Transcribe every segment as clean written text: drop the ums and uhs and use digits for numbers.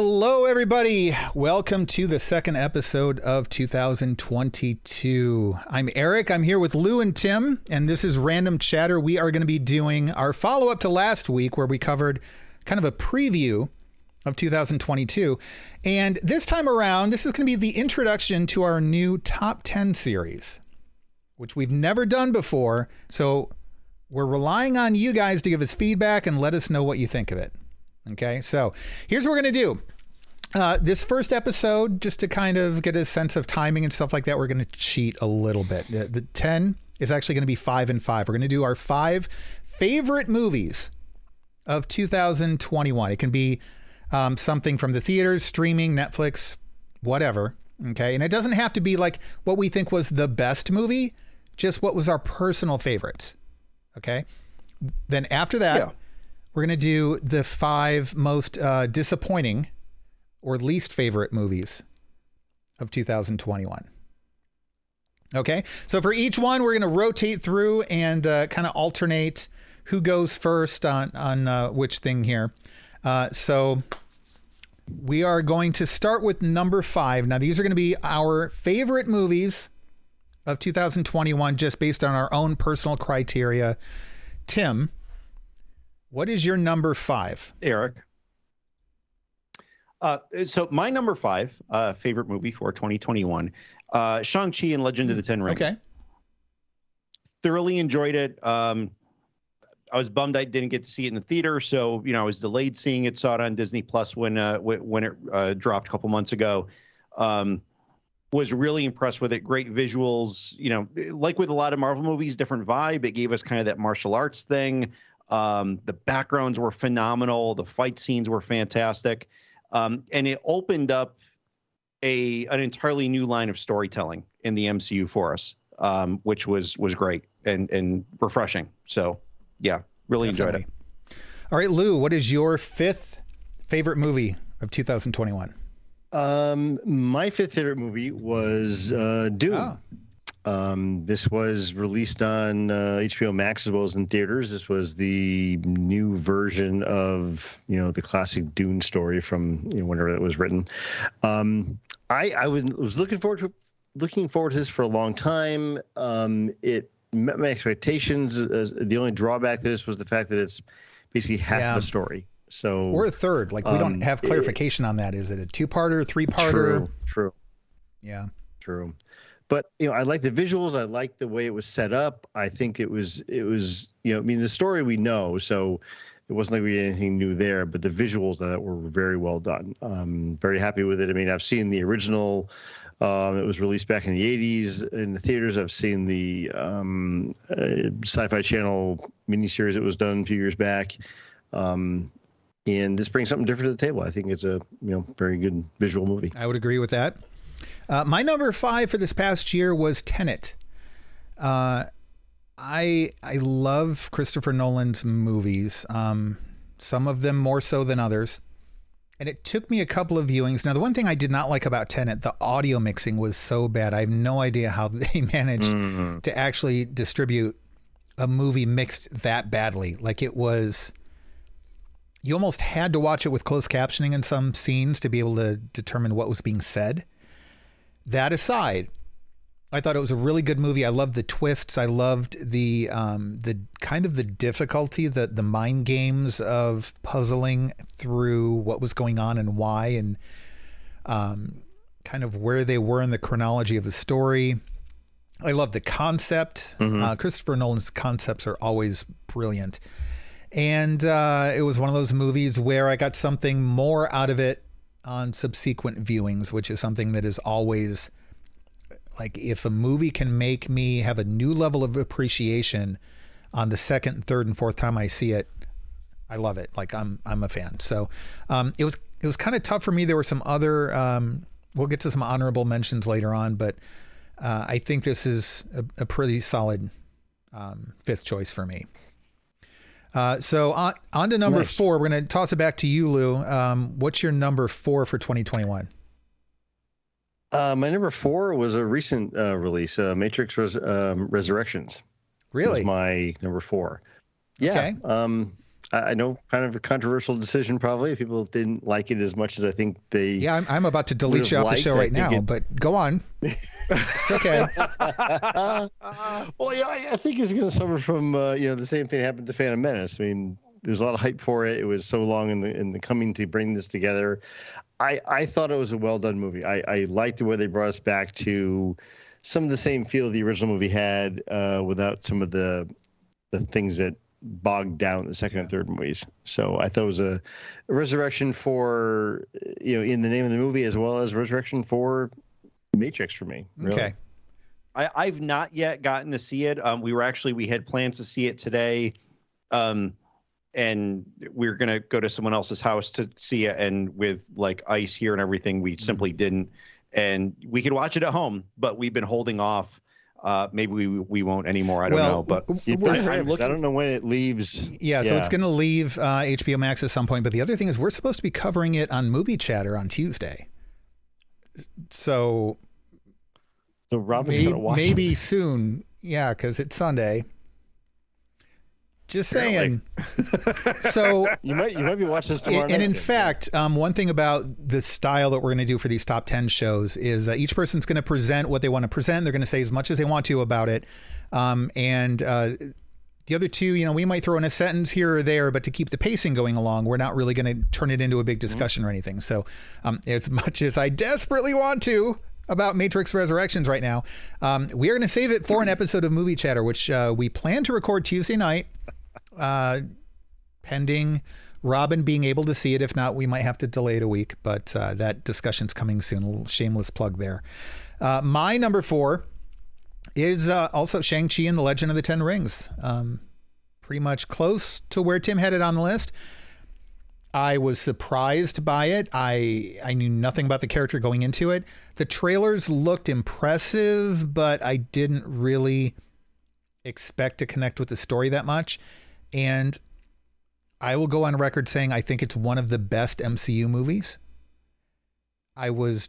Hello, everybody. Welcome to the second episode of 2022. I'm Eric. I'm here with Lou and Tim, and this is Random Chatter. We are going to be doing our follow-up to last week where we covered kind of a preview of 2022. And this time around, this is going to be the introduction to our new Top 10 series, which we've never done before. So we're relying on you guys to give us feedback and let us know what you think of it. Okay, so here's what we're going to do. This first episode, just to kind of get a sense of timing and stuff like that, we're going to cheat a little bit. The 10 is actually going to be 5 and 5. We're going to do our 5 favorite movies of 2021. It can be something from the theaters, streaming, Netflix, whatever. Okay, and it doesn't have to be like what we think was the best movie, just what was our personal favorites. Okay, then after that, we're going to do the 5 most disappointing or least favorite movies of 2021. Okay, so for each one, we're going to rotate through and kind of alternate who goes first on which thing here. So we are going to start with number 5. Now, these are going to be our favorite movies of 2021, just based on our own personal criteria. Tim, what is your number 5? Eric. So my number 5 favorite movie for 2021, Shang-Chi and Legend of the Ten Rings. Okay. Thoroughly enjoyed it. I was bummed I didn't get to see it in the theater, so I was delayed seeing it. Saw it on Disney Plus when it dropped a couple months ago. Was really impressed with it. Great visuals. Like with a lot of Marvel movies, different vibe. It gave us kind of that martial arts thing. The backgrounds were phenomenal. The fight scenes were fantastic. And it opened up an entirely new line of storytelling in the MCU for us, which was great and refreshing. So, yeah, really Definitely enjoyed it. All right, Lou, what is your 5th favorite movie of 2021? My 5th favorite movie was Dune. Oh. This was released on HBO Max as well as in theaters. This was the new version of the classic Dune story from whenever it was written. I was looking forward to this for a long time. It met my expectations. The only drawback to this was the fact that it's basically half the story. So or a third. Like we don't have clarification on that. Is it a 2-parter, 3-parter? True. Yeah. True. But I like the visuals. I like the way it was set up. I think it was the story we know, so it wasn't like we had anything new there. But the visuals were very well done. Very happy with it. I mean, I've seen the original. It was released back in the 80s in the theaters. I've seen the Sci-Fi Channel miniseries that was done a few years back. And this brings something different to the table. I think it's a very good visual movie. I would agree with that. My number 5 for this past year was Tenet. I love Christopher Nolan's movies, some of them more so than others. And it took me a couple of viewings. Now, the one thing I did not like about Tenet, the audio mixing was so bad. I have no idea how they managed to actually distribute a movie mixed that badly. Like it was... You almost had to watch it with closed captioning in some scenes to be able to determine what was being said. That aside, I thought it was a really good movie. I loved the twists. I loved the kind of the difficulty, the mind games of puzzling through what was going on and why, and kind of where they were in the chronology of the story. I love the concept. Christopher Nolan's concepts are always brilliant. And it was one of those movies where I got something more out of it on subsequent viewings, which is something that is always like, if a movie can make me have a new level of appreciation on the second, third, and fourth time I see it, I love it. Like I'm a fan. So it was kind of tough for me. There were some other, we'll get to some honorable mentions later on, but I think this is a pretty solid 5th choice for me. So on to number 4. We're going to toss it back to you, Lou. What's your number 4 for 2021? My number 4 was a recent release, Matrix Resurrections. Really? Was my number 4. Yeah. Okay. I know, kind of a controversial decision. Probably people didn't like it as much as I think they. Yeah, I'm about to delete you off the show right now, but go on. It's okay. Well, yeah, I think it's going to suffer from the same thing happened to Phantom Menace. I mean, there's a lot of hype for it. It was so long in the coming to bring this together. I thought it was a well done movie. I liked the way they brought us back to some of the same feel the original movie had, without some of the things that bogged down the second and third movies. So I thought it was a resurrection for, in the name of the movie, as well as resurrection for Matrix for me. Really. Okay. I've not yet gotten to see it. We had plans to see it today. And we were going to go to someone else's house to see it. And with like ice here and everything, we simply didn't. And we could watch it at home, but we've been holding off. Maybe we won't anymore. I don't know. But I don't know when it leaves. Yeah, so it's going to leave HBO Max at some point. But the other thing is we're supposed to be covering it on Movie Chatter on Tuesday. So Robin's going to watch maybe it. soon. Yeah, because it's Sunday. Just saying. So you might be watching this tomorrow night. And in fact, one thing about the style that we're going to do for these top 10 shows is each person's going to present what they want to present. They're going to say as much as they want to about it. And the other two, we might throw in a sentence here or there, but to keep the pacing going along, we're not really going to turn it into a big discussion or anything. So as much as I desperately want to about Matrix Resurrections right now, we are going to save it for an episode of Movie Chatter, which we plan to record Tuesday night. Pending Robin being able to see it. If not, we might have to delay it a week, but that discussion's coming soon. A little shameless plug there. My number 4 is also Shang-Chi and the Legend of the Ten Rings. Pretty much close to where Tim had it on the list. I was surprised by it. I knew nothing about the character going into it. The trailers looked impressive, but I didn't really expect to connect with the story that much. And I will go on record saying I think it's one of the best MCU movies. I was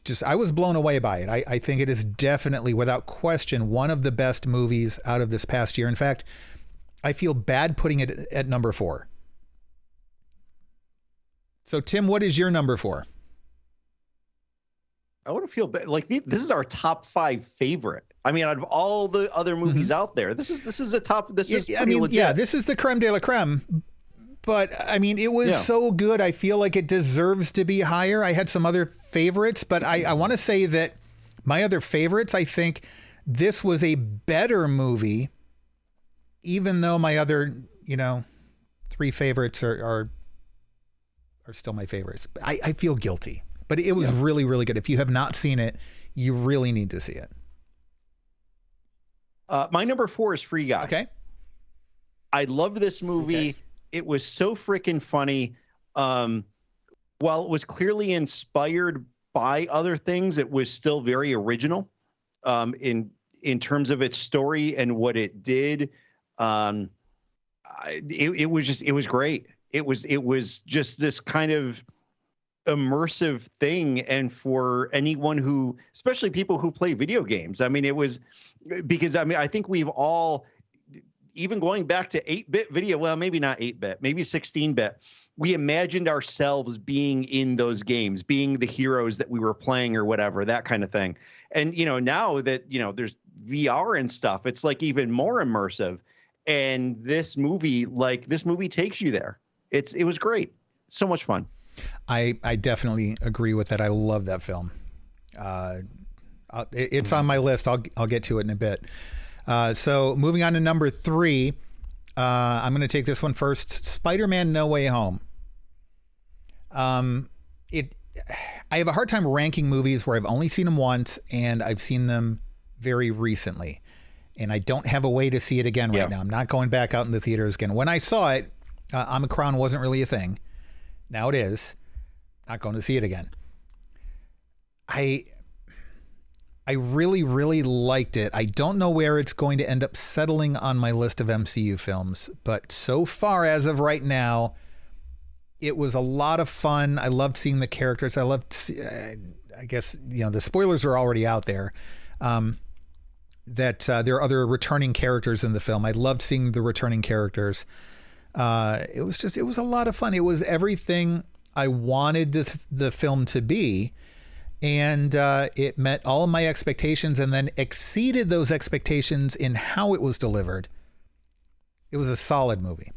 blown away by it. I think it is definitely, without question, one of the best movies out of this past year. In fact, I feel bad putting it at number 4. So, Tim, what is your number 4? I wouldn't feel bad. Like this is our top 5 favorite. I mean, out of all the other movies out there, this is a top. This is legit. Yeah, this is the creme de la creme. But I mean, it was so good. I feel like it deserves to be higher. I had some other favorites, but I want to say that my other favorites, I think this was a better movie, even though my other, 3 favorites are still my favorites. I feel guilty, but it was really, really good. If you have not seen it, you really need to see it. My number 4 is Free Guy. Okay. I loved this movie. Okay. It was so freaking funny. While it was clearly inspired by other things, it was still very original in terms of its story and what it did. It was great. It was just this kind of immersive thing, and for anyone who, especially people who play video games, I mean, it was because I think we've all, even going back to 8-bit video, well, maybe not 8-bit, maybe 16-bit, we imagined ourselves being in those games, being the heroes that we were playing or whatever, that kind of thing. And now that there's VR and stuff, it's like even more immersive. And this movie takes you there. It was great, so much fun. I definitely agree with that. I love that film. It's on my list. I'll get to it in a bit. So moving on to number 3, I'm going to take this one first. Spider-Man: No Way Home. I have a hard time ranking movies where I've only seen them once and I've seen them very recently, and I don't have a way to see it again right now. I'm not going back out in the theaters again. When I saw it, Omicron wasn't really a thing. Now it is. Not going to see it again. I really, really liked it. I don't know where it's going to end up settling on my list of MCU films, but so far as of right now, it was a lot of fun. I loved seeing the characters. I guess, the spoilers are already out there, that there are other returning characters in the film. I loved seeing the returning characters. It was a lot of fun. It was everything I wanted the film to be. And it met all of my expectations and then exceeded those expectations in how it was delivered. It was a solid movie.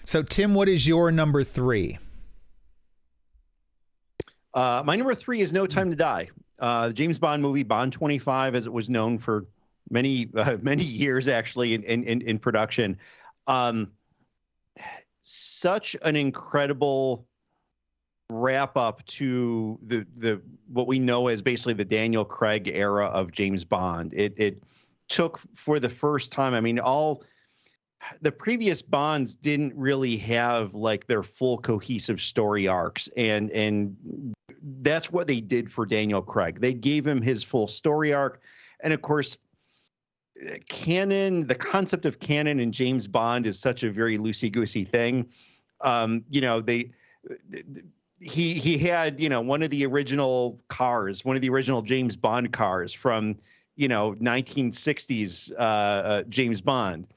So, Tim, what is your number 3? My number 3 is No Time to Die. The James Bond movie, Bond 25, as it was known for many years, actually, in production. Such an incredible wrap up to the what we know as basically the Daniel Craig era of James Bond. It took, for the first time, I mean, all the previous Bonds didn't really have like their full cohesive story arcs, and that's what they did for Daniel Craig. They gave him his full story arc, and of course, canon, the concept of canon in James Bond is such a very loosey-goosey thing. He had, one of the original cars, one of the original James Bond cars from, 1960s James Bond.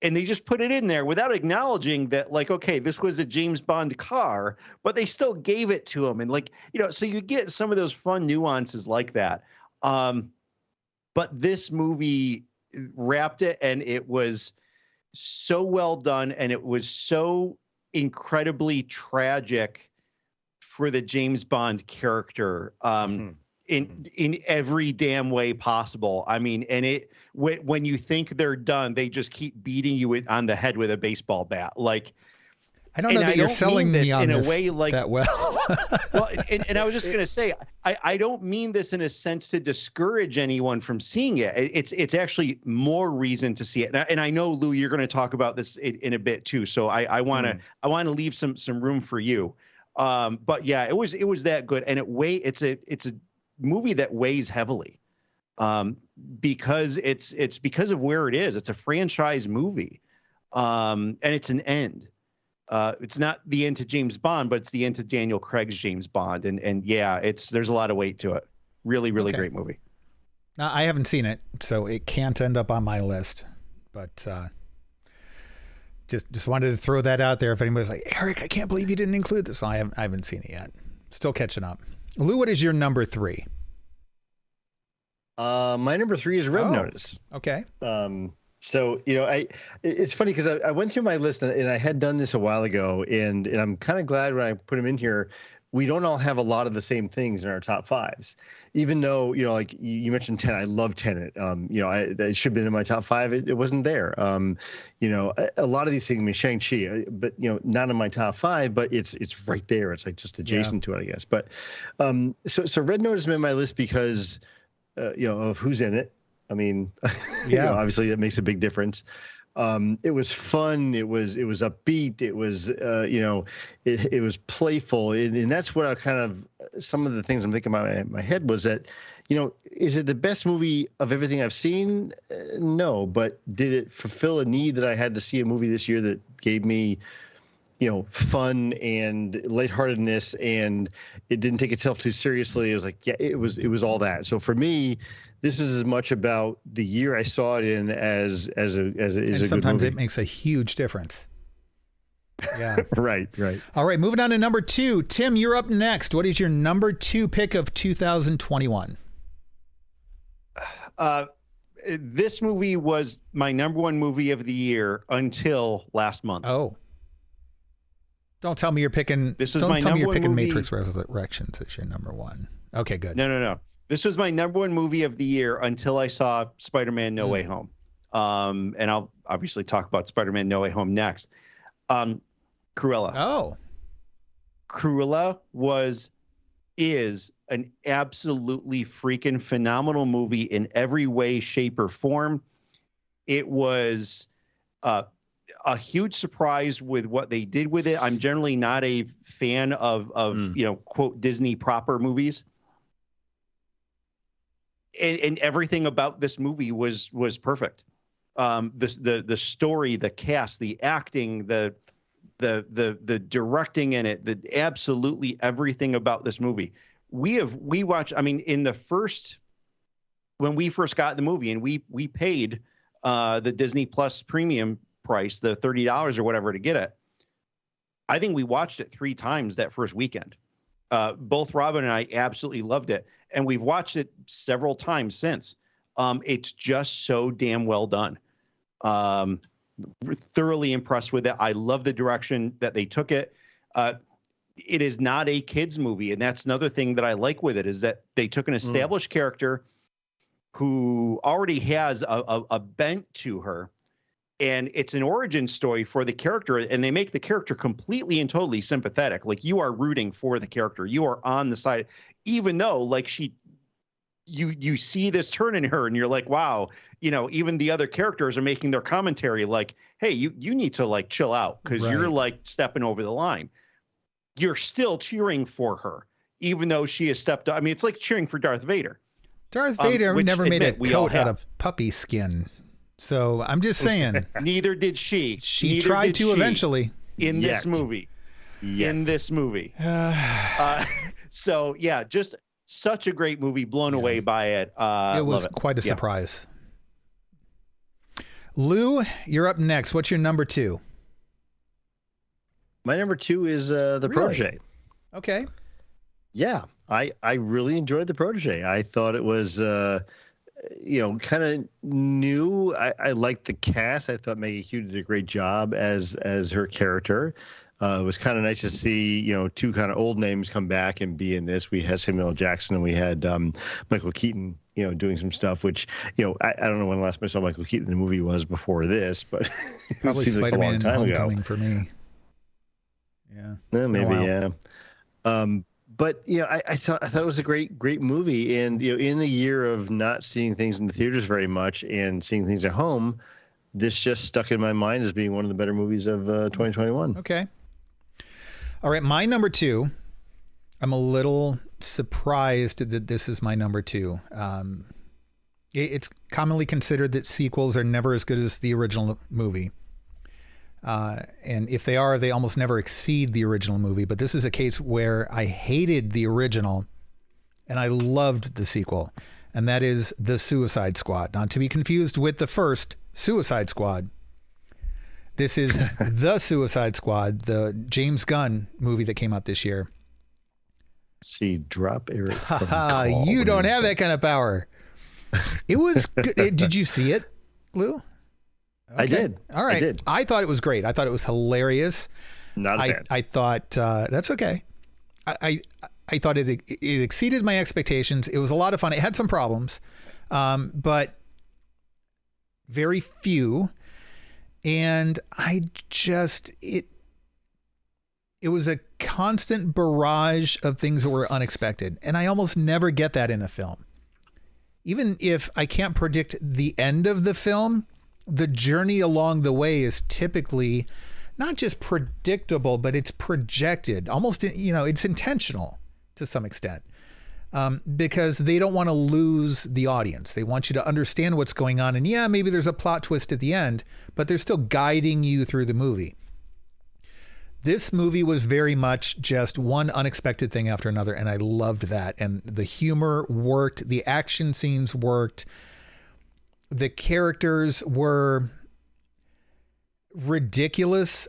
And they just put it in there without acknowledging that, like, okay, this was a James Bond car, but they still gave it to him. And so you get some of those fun nuances like that. But this movie wrapped it, and it was so well done, and it was so incredibly tragic for the James Bond character in every damn way possible. I mean, and when you think they're done, they just keep beating you on the head with a baseball bat. Like, I don't know that you're selling this me on in this a way like that well. Well, and I was just going to say, I don't mean this in a sense to discourage anyone from seeing it. It's actually more reason to see it. And I know, Lou, you're going to talk about this in a bit too. So I want to leave some room for you. But yeah, it was that good, and it's a movie that weighs heavily, because it's because of where it is. It's a franchise movie, and it's an end. It's not the end to James Bond, but it's the end to Daniel Craig's James Bond. And yeah, there's a lot of weight to it. Really, really great movie. Now, I haven't seen it, so it can't end up on my list, but just wanted to throw that out there. If anybody's like, Eric, I can't believe you didn't include this. Well, I haven't seen it yet. Still catching up. Lou, what is your number 3? My number 3 is Red Notice. Okay. So, it's funny because I went through my list, and I had done this a while ago, and I'm kind of glad when I put them in here, we don't all have a lot of the same things in our top 5s, even though, like you mentioned Tenet. I love Tenet. It should have been in my top 5. It wasn't there. A lot of these things, I mean, Shang-Chi, but, not in my top 5, but it's right there. It's like just adjacent to it, I guess. But so Red Notice made my list because, of who's in it. I mean, obviously that makes a big difference. It was fun. It was upbeat. It was, it was playful. And that's what some of the things I'm thinking about in my head was that, is it the best movie of everything I've seen? No, but did it fulfill a need that I had to see a movie this year that gave me, fun and lightheartedness, and it didn't take itself too seriously? It was like, it was all that. So for me, this is as much about the year I saw it in as it is a good movie. Sometimes it makes a huge difference. Yeah. Right. All right, moving on to number 2. Tim, you're up next. What is your number 2 pick of 2021? This movie was my number 1 movie of the year until last month. Oh. Don't tell me you're picking. Don't tell me you're picking Matrix Resurrections as your number 1. Okay, good. No. This was my number 1 movie of the year until I saw Spider-Man: No Way Home. And I'll obviously talk about Spider-Man: No Way Home next. Cruella. Oh. Cruella is an absolutely freaking phenomenal movie in every way, shape, or form. It was a huge surprise with what they did with it. I'm generally not a fan of quote Disney proper movies. And everything about this movie was perfect. The story, the cast, the acting, the directing in it, absolutely everything about this movie. We watched, I mean, when we first got the movie, and we paid the Disney Plus premium price, the $30 or whatever to get it. I think we watched it 3 times that first weekend. Both Robin and I absolutely loved it, and we've watched it several times since. It's just so damn well done. Thoroughly impressed with it. I love the direction that they took it. It is not a kids movie, and that's another thing that I like with it, is that they took an established character who already has a bent to her, and it's an origin story for the character, and they make the character completely and totally sympathetic. Like, you are rooting for the character. You are on the side, even though, like, you see this turn in her, and you're like, wow, you know, even the other characters are making their commentary like, hey, you need to, like, chill out, because you're, like, stepping over the line. You're still cheering for her, even though she has stepped up. I mean, it's like cheering for Darth Vader. Darth Vader never made a coat out of puppy skin. So I'm just saying. Neither did she. She tried to eventually. In this movie. In this movie. So, yeah, just such a great movie. Blown away by it. It was quite a surprise. Lou, you're up next. What's your number 2? My number 2 is The Protege. Okay. Yeah, I really enjoyed The Protege. I thought it was, kind of new. I liked the cast. I thought Maggie Hugh did a great job as her character. It was kind of nice to see, 2 kind of old names come back and be in this. We had Samuel L. Jackson and we had Michael Keaton, doing some stuff, which, I don't know when the last time I saw Michael Keaton in the movie was before this, but probably it seems like a long time ago. For me. Yeah. Maybe, yeah. But I thought it was a great movie, and in the year of not seeing things in the theaters very much and seeing things at home, this just stuck in my mind as being one of the better movies of 2021. Okay. All right, my number 2. I'm a little surprised that this is my number 2. It's commonly considered that sequels are never as good as the original movie. And if they are, they almost never exceed the original movie. But this is a case where I hated the original and I loved the sequel. And that is The Suicide Squad. Not to be confused with the first Suicide Squad. This is The Suicide Squad, the James Gunn movie that came out this year. See, drop Eric. You don't have that kind of power. It was good. Did you see it, Lou? Okay. I did. All right. I did. I thought it was great. I thought it was hilarious. Not a fan. I thought that's okay. I thought it exceeded my expectations. It was a lot of fun. It had some problems, but very few. And it was a constant barrage of things that were unexpected. And I almost never get that in a film. Even if I can't predict the end of the film, the journey along the way is typically not just predictable, but it's projected. Almost, it's intentional to some extent, because they don't want to lose the audience. They want you to understand what's going on. And yeah, maybe there's a plot twist at the end, but they're still guiding you through the movie. This movie was very much just one unexpected thing after another, and I loved that. And the humor worked. The action scenes worked. The characters were ridiculous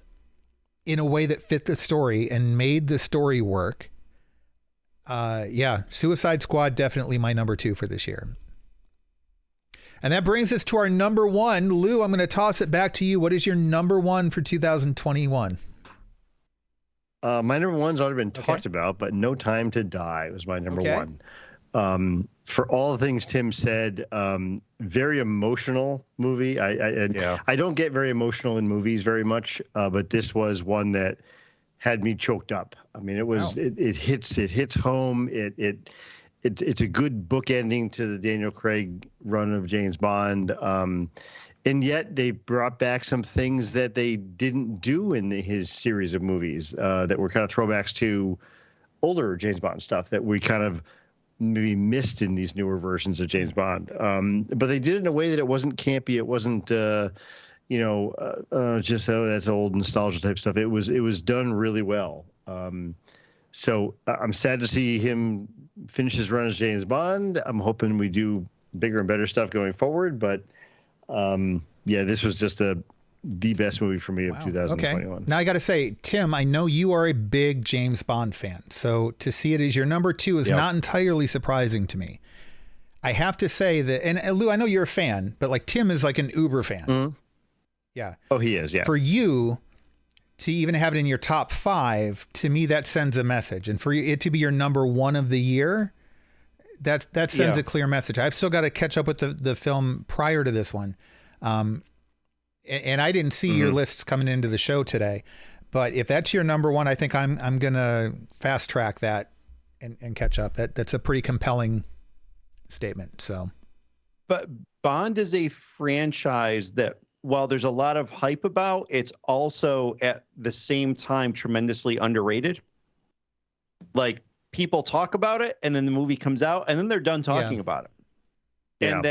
in a way that fit the story and made the story work. Suicide Squad, definitely my number 2 for this year. And that brings us to our number 1. Lou, I'm going to toss it back to you. What is your number 1 for 2021? My number 1's already been talked about, but No Time to Die was my number 1. For all the things Tim said, very emotional movie. I don't get very emotional in movies very much, but this was one that had me choked up. I mean, it was it hits home. It's a good book ending to the Daniel Craig run of James Bond. And yet they brought back some things that they didn't do in his series of movies that were kind of throwbacks to older James Bond stuff that we kind of maybe missed in these newer versions of James Bond. But they did it in a way that it wasn't campy. It wasn't, just, that's old nostalgia type stuff. It was done really well. So I'm sad to see him finish his run as James Bond. I'm hoping we do bigger and better stuff going forward. But this was just a the best movie for me of Wow. 2021. Okay. Now I got to say, Tim, I know you are a big James Bond fan, so to see it as your number 2 is not entirely surprising to me. I have to say that, and Lou, I know you're a fan, but like Tim is like an uber fan. Mm-hmm. Yeah. Oh, he is. Yeah. For you to even have it in your top 5, to me, that sends a message. And for it to be your number 1 of the year, that sends a clear message. I've still got to catch up with the film prior to this one. And I didn't see your lists coming into the show today, but if that's your number 1, I think I'm going to fast track that and catch up. That's a pretty compelling statement. So, but Bond is a franchise that, while there's a lot of hype about, it's also at the same time tremendously underrated. Like, people talk about it and then the movie comes out and then they're done talking about it. And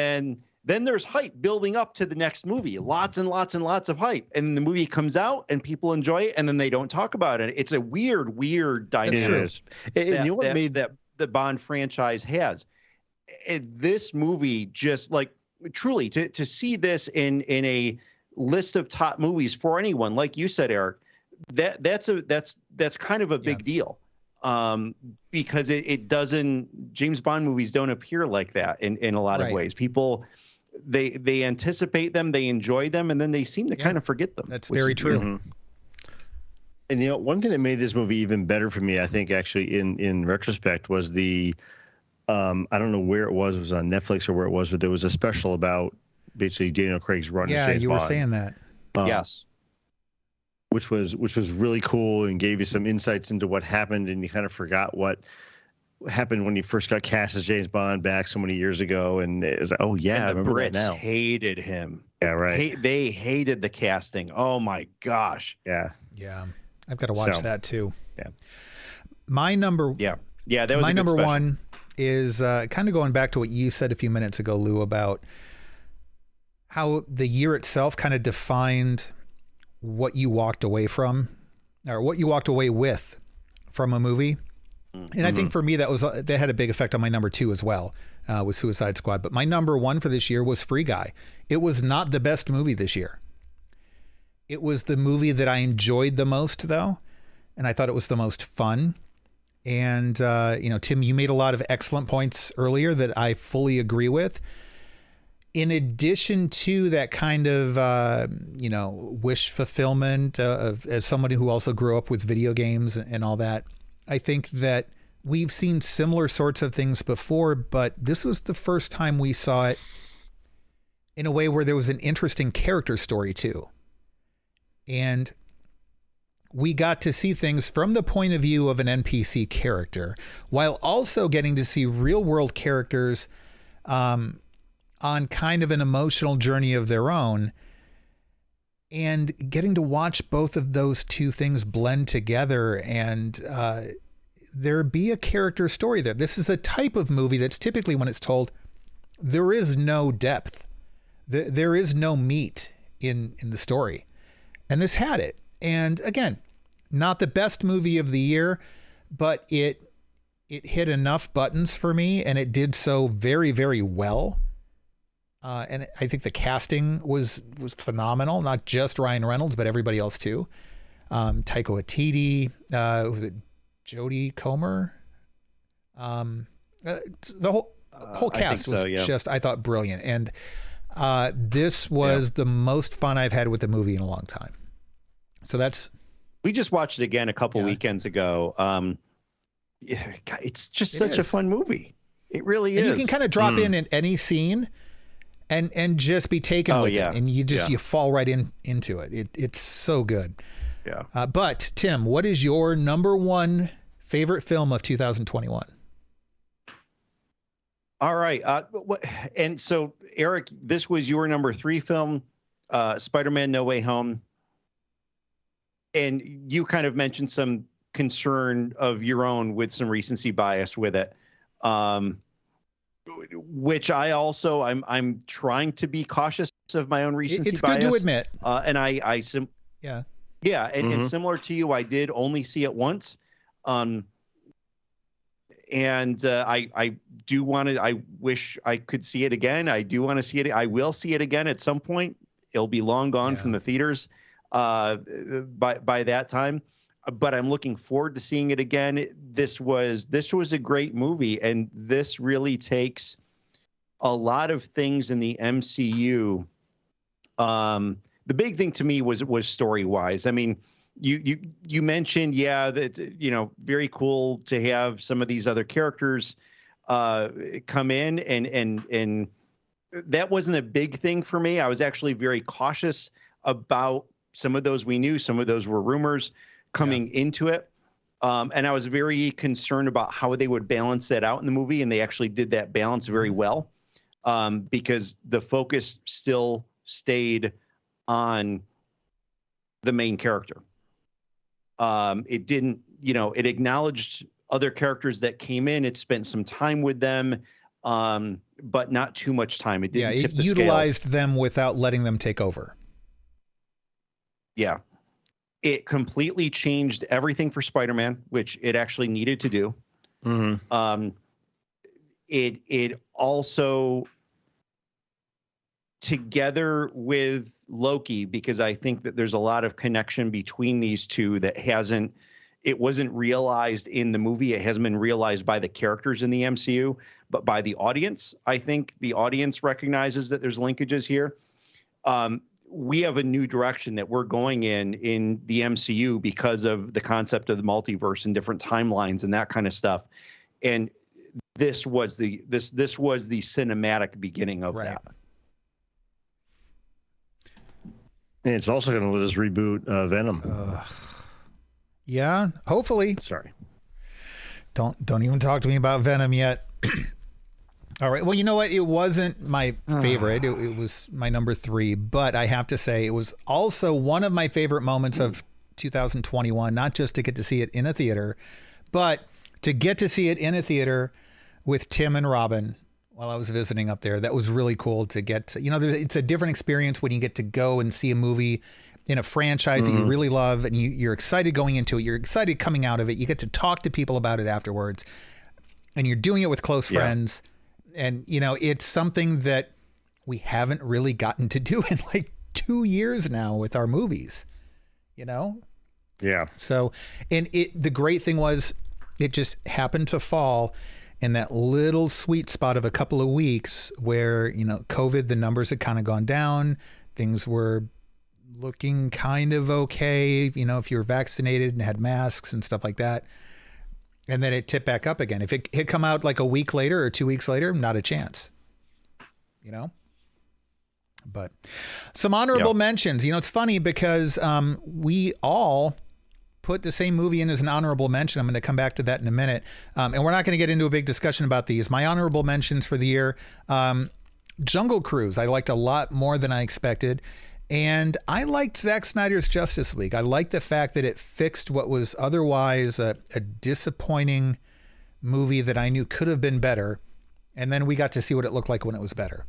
then there's hype building up to the next movie, lots and lots and lots of hype. And the movie comes out and people enjoy it and then they don't talk about it. It's a weird dynamic. And you know what made that the Bond franchise has. This movie, just like, truly to see this in a list of top movies for anyone, like you said, Eric, that's kind of a big deal. Because it doesn't, James Bond movies don't appear like that in a lot of ways. People, they anticipate them, they enjoy them, and then they seem to kind of forget them. That's very true. Mm-hmm. And you know, one thing that made this movie even better for me, I think, actually, in retrospect, was the I don't know where it was on Netflix or where it was, but there was a special about basically Daniel Craig's run as James Bond. Yeah, you were saying that. Yes. Which was really cool and gave you some insights into what happened, and you kind of forgot what happened when he first got cast as James Bond back so many years ago. And it was like, oh yeah, and the Brits hated him. Yeah, right. They hated the casting. Oh my gosh. Yeah. Yeah, I've got to watch that too. Yeah. My number. Yeah. That was my number 1 is kind of going back to what you said a few minutes ago, Lou, about how the year itself kind of defined what you walked away from, or what you walked away with from a movie. And I think for me, that had a big effect on my number 2 as well, with Suicide Squad. But my number 1 for this year was Free Guy. It was not the best movie this year. It was the movie that I enjoyed the most, though. And I thought it was the most fun. And, Tim, you made a lot of excellent points earlier that I fully agree with. In addition to that kind of, wish fulfillment as somebody who also grew up with video games and all that, I think that we've seen similar sorts of things before, but this was the first time we saw it in a way where there was an interesting character story too. And we got to see things from the point of view of an NPC character, while also getting to see real world characters on kind of an emotional journey of their own, and getting to watch both of those two things blend together and there be a character story there. This is a type of movie that's typically, when it's told, there is no depth. There is no meat in the story. And this had it. And again, not the best movie of the year, but it hit enough buttons for me, and it did so very, very well. And I think the casting was phenomenal. Not just Ryan Reynolds, but everybody else too. Taika Waititi, was it Jodie Comer? The whole cast was just, I thought, brilliant. And this was the most fun I've had with the movie in a long time. So we just watched it again a couple weekends ago. It's just such a fun movie. It really is. You can kind of drop in any scene and just be taken with it. And you fall right into it. It's so good. Yeah. But Tim, what is your number 1 favorite film of 2021? All right. And so, Eric, this was your number 3 film, Spider-Man: No Way Home. And you kind of mentioned some concern of your own with some recency bias with it, which I also, I'm trying to be cautious of my own recency bias. It's good to admit. And and similar to you, I did only see it once. I do want to, I wish I could see it again. I do want to see it. I will see it again at some point it'll be long gone from the theaters by that time. But I'm looking forward to seeing it again. This was a great movie, and this really takes a lot of things in the MCU. The big thing to me was story wise. I mean, you mentioned, that very cool to have some of these other characters come in, and that wasn't a big thing for me. I was actually very cautious about some of those. We knew some of those were rumors coming into it. And I was very concerned about how they would balance that out in the movie. And they actually did that balance very well, because the focus still stayed on the main character. It didn't, it acknowledged other characters that came in. It spent some time with them, but not too much time. It didn't tip the scales. Utilized them without letting them take over. Yeah. It completely changed everything for Spider-Man, which it actually needed to do. Mm-hmm. It also, together with Loki, because I think that there's a lot of connection between these two that it wasn't realized in the movie. It hasn't been realized by the characters in the MCU, but by the audience. I think the audience recognizes that there's linkages here. We have a new direction that we're going in the MCU because of the concept of the multiverse and different timelines and that kind of stuff. And this was the cinematic beginning of that. And it's also going to let us reboot Venom. Yeah, hopefully. Sorry. Don't even talk to me about Venom yet. All right. Well, you know what? It wasn't my favorite. It was my number 3, but I have to say it was also one of my favorite moments of 2021, not just to get to see it in a theater, but to get to see it in a theater with Tim and Robin while I was visiting up there. That was really cool to get to, it's a different experience when you get to go and see a movie in a franchise that you really love, and you're excited going into it. You're excited coming out of it. You get to talk to people about it afterwards, and you're doing it with close friends. And, it's something that we haven't really gotten to do in like 2 years now with our movies, Yeah. So, and the great thing was it just happened to fall in that little sweet spot of a couple of weeks where, COVID, the numbers had kind of gone down. Things were looking kind of okay, if you were vaccinated and had masks and stuff like that. And then it tipped back up again. If it had come out like a week later or 2 weeks later, not a chance, But some honorable mentions. It's funny because we all put the same movie in as an honorable mention. I'm going to come back to that in a minute. And we're not going to get into a big discussion about these. My honorable mentions for the year, Jungle Cruise. I liked a lot more than I expected. And I liked Zack Snyder's Justice League. I liked the fact that it fixed what was otherwise a disappointing movie that I knew could have been better. And then we got to see what it looked like when it was better.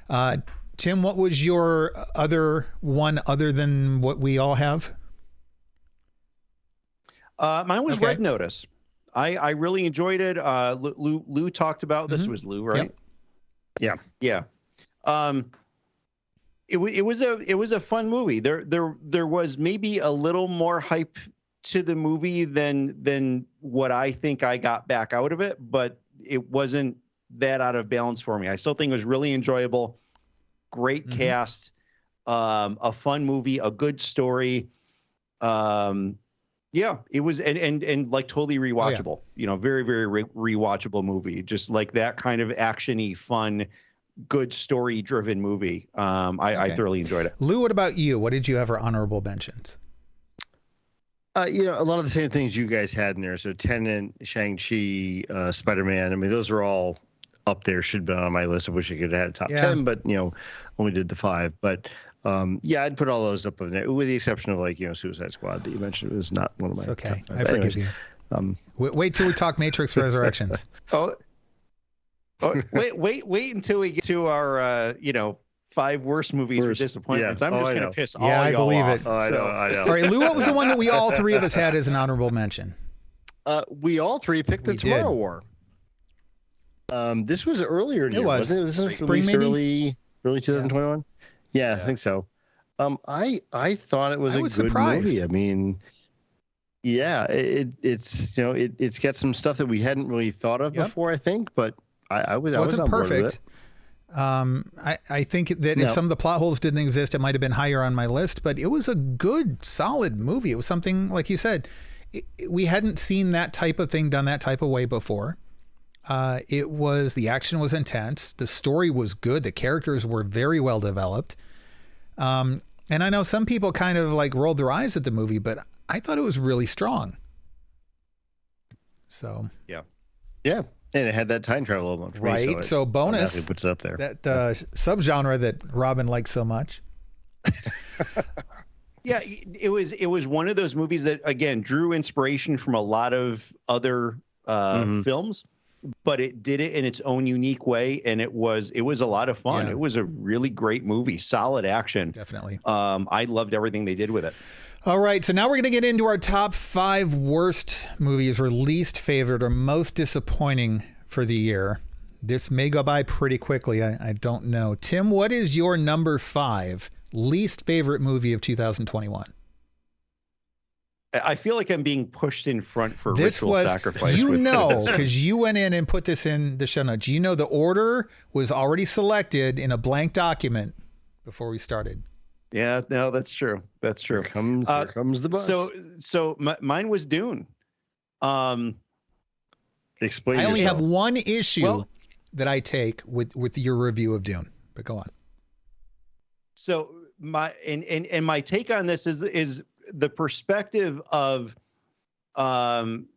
Tim, what was your other one other than what we all have? Mine was Red Notice. I really enjoyed it. Lou talked about this. Was Lou, right? Yep. Yeah. It was a fun movie. There was maybe a little more hype to the movie than what I think I got back out of it, but it wasn't that out of balance for me. I still think it was really enjoyable. Great cast, a fun movie, a good story. It was and like totally rewatchable. Very very rewatchable movie. Just like that kind of actiony, fun, good story driven movie. I thoroughly enjoyed it. Lou, what about you? What did you have for honorable mentions? A lot of the same things you guys had in there. So Tenet, Shang-Chi, Spider-Man. I mean, those are all up there. Should have been on my list. I wish I could have had a top 10, but only did the 5. But I'd put all those up in there, with the exception of Suicide Squad that you mentioned. It was not one of my. It's okay. top 5. I forgive you. Wait till we talk Matrix Resurrections. Wait until we get to our 5 worst movies or disappointments. I'm just gonna piss all I y'all believe off. it. I know. All right, Lou, what was the one that we all 3 of us had as an honorable mention? We all 3 picked the Tomorrow War. This was earlier in the year, wasn't it? This was Spring, released maybe? early 2021. Yeah, I think so. I thought it was a good surprised. movie. I mean, yeah, it's it's got some stuff that we hadn't really thought of before, I think, but I was wasn't on board with perfect. it. I think that if some of the plot holes didn't exist, it might have been higher on my list, but it was a good, solid movie. It was something, like you said, we hadn't seen that type of thing done that type of way before. The action was intense. The story was good. The characters were very well developed. And I know some people kind of like rolled their eyes at the movie, but I thought it was really strong. So, yeah. And it had that time travel element for right. me, so bonus, it puts it up there. That subgenre that Robin likes so much. Yeah, it was one of those movies that, again, drew inspiration from a lot of other films, but it did it in its own unique way, and it was a lot of fun. Yeah. It was a really great movie, solid action. Definitely. I loved everything they did with it. All right, so now we're going to get into our top 5 worst movies, or least favorite, or most disappointing for the year. This may go by pretty quickly. I don't know. Tim, what is your number 5 least favorite movie of 2021? I feel like I'm being pushed in front for This ritual sacrifice. Because you went in and put this in the show notes. You know the order was already selected in a blank document before we started. Yeah, no, that's true. That's true. Here comes the bus. So mine was Dune. Explain. I only yourself. have one issue that I take with your review of Dune, but go on. So my take on this is the perspective of something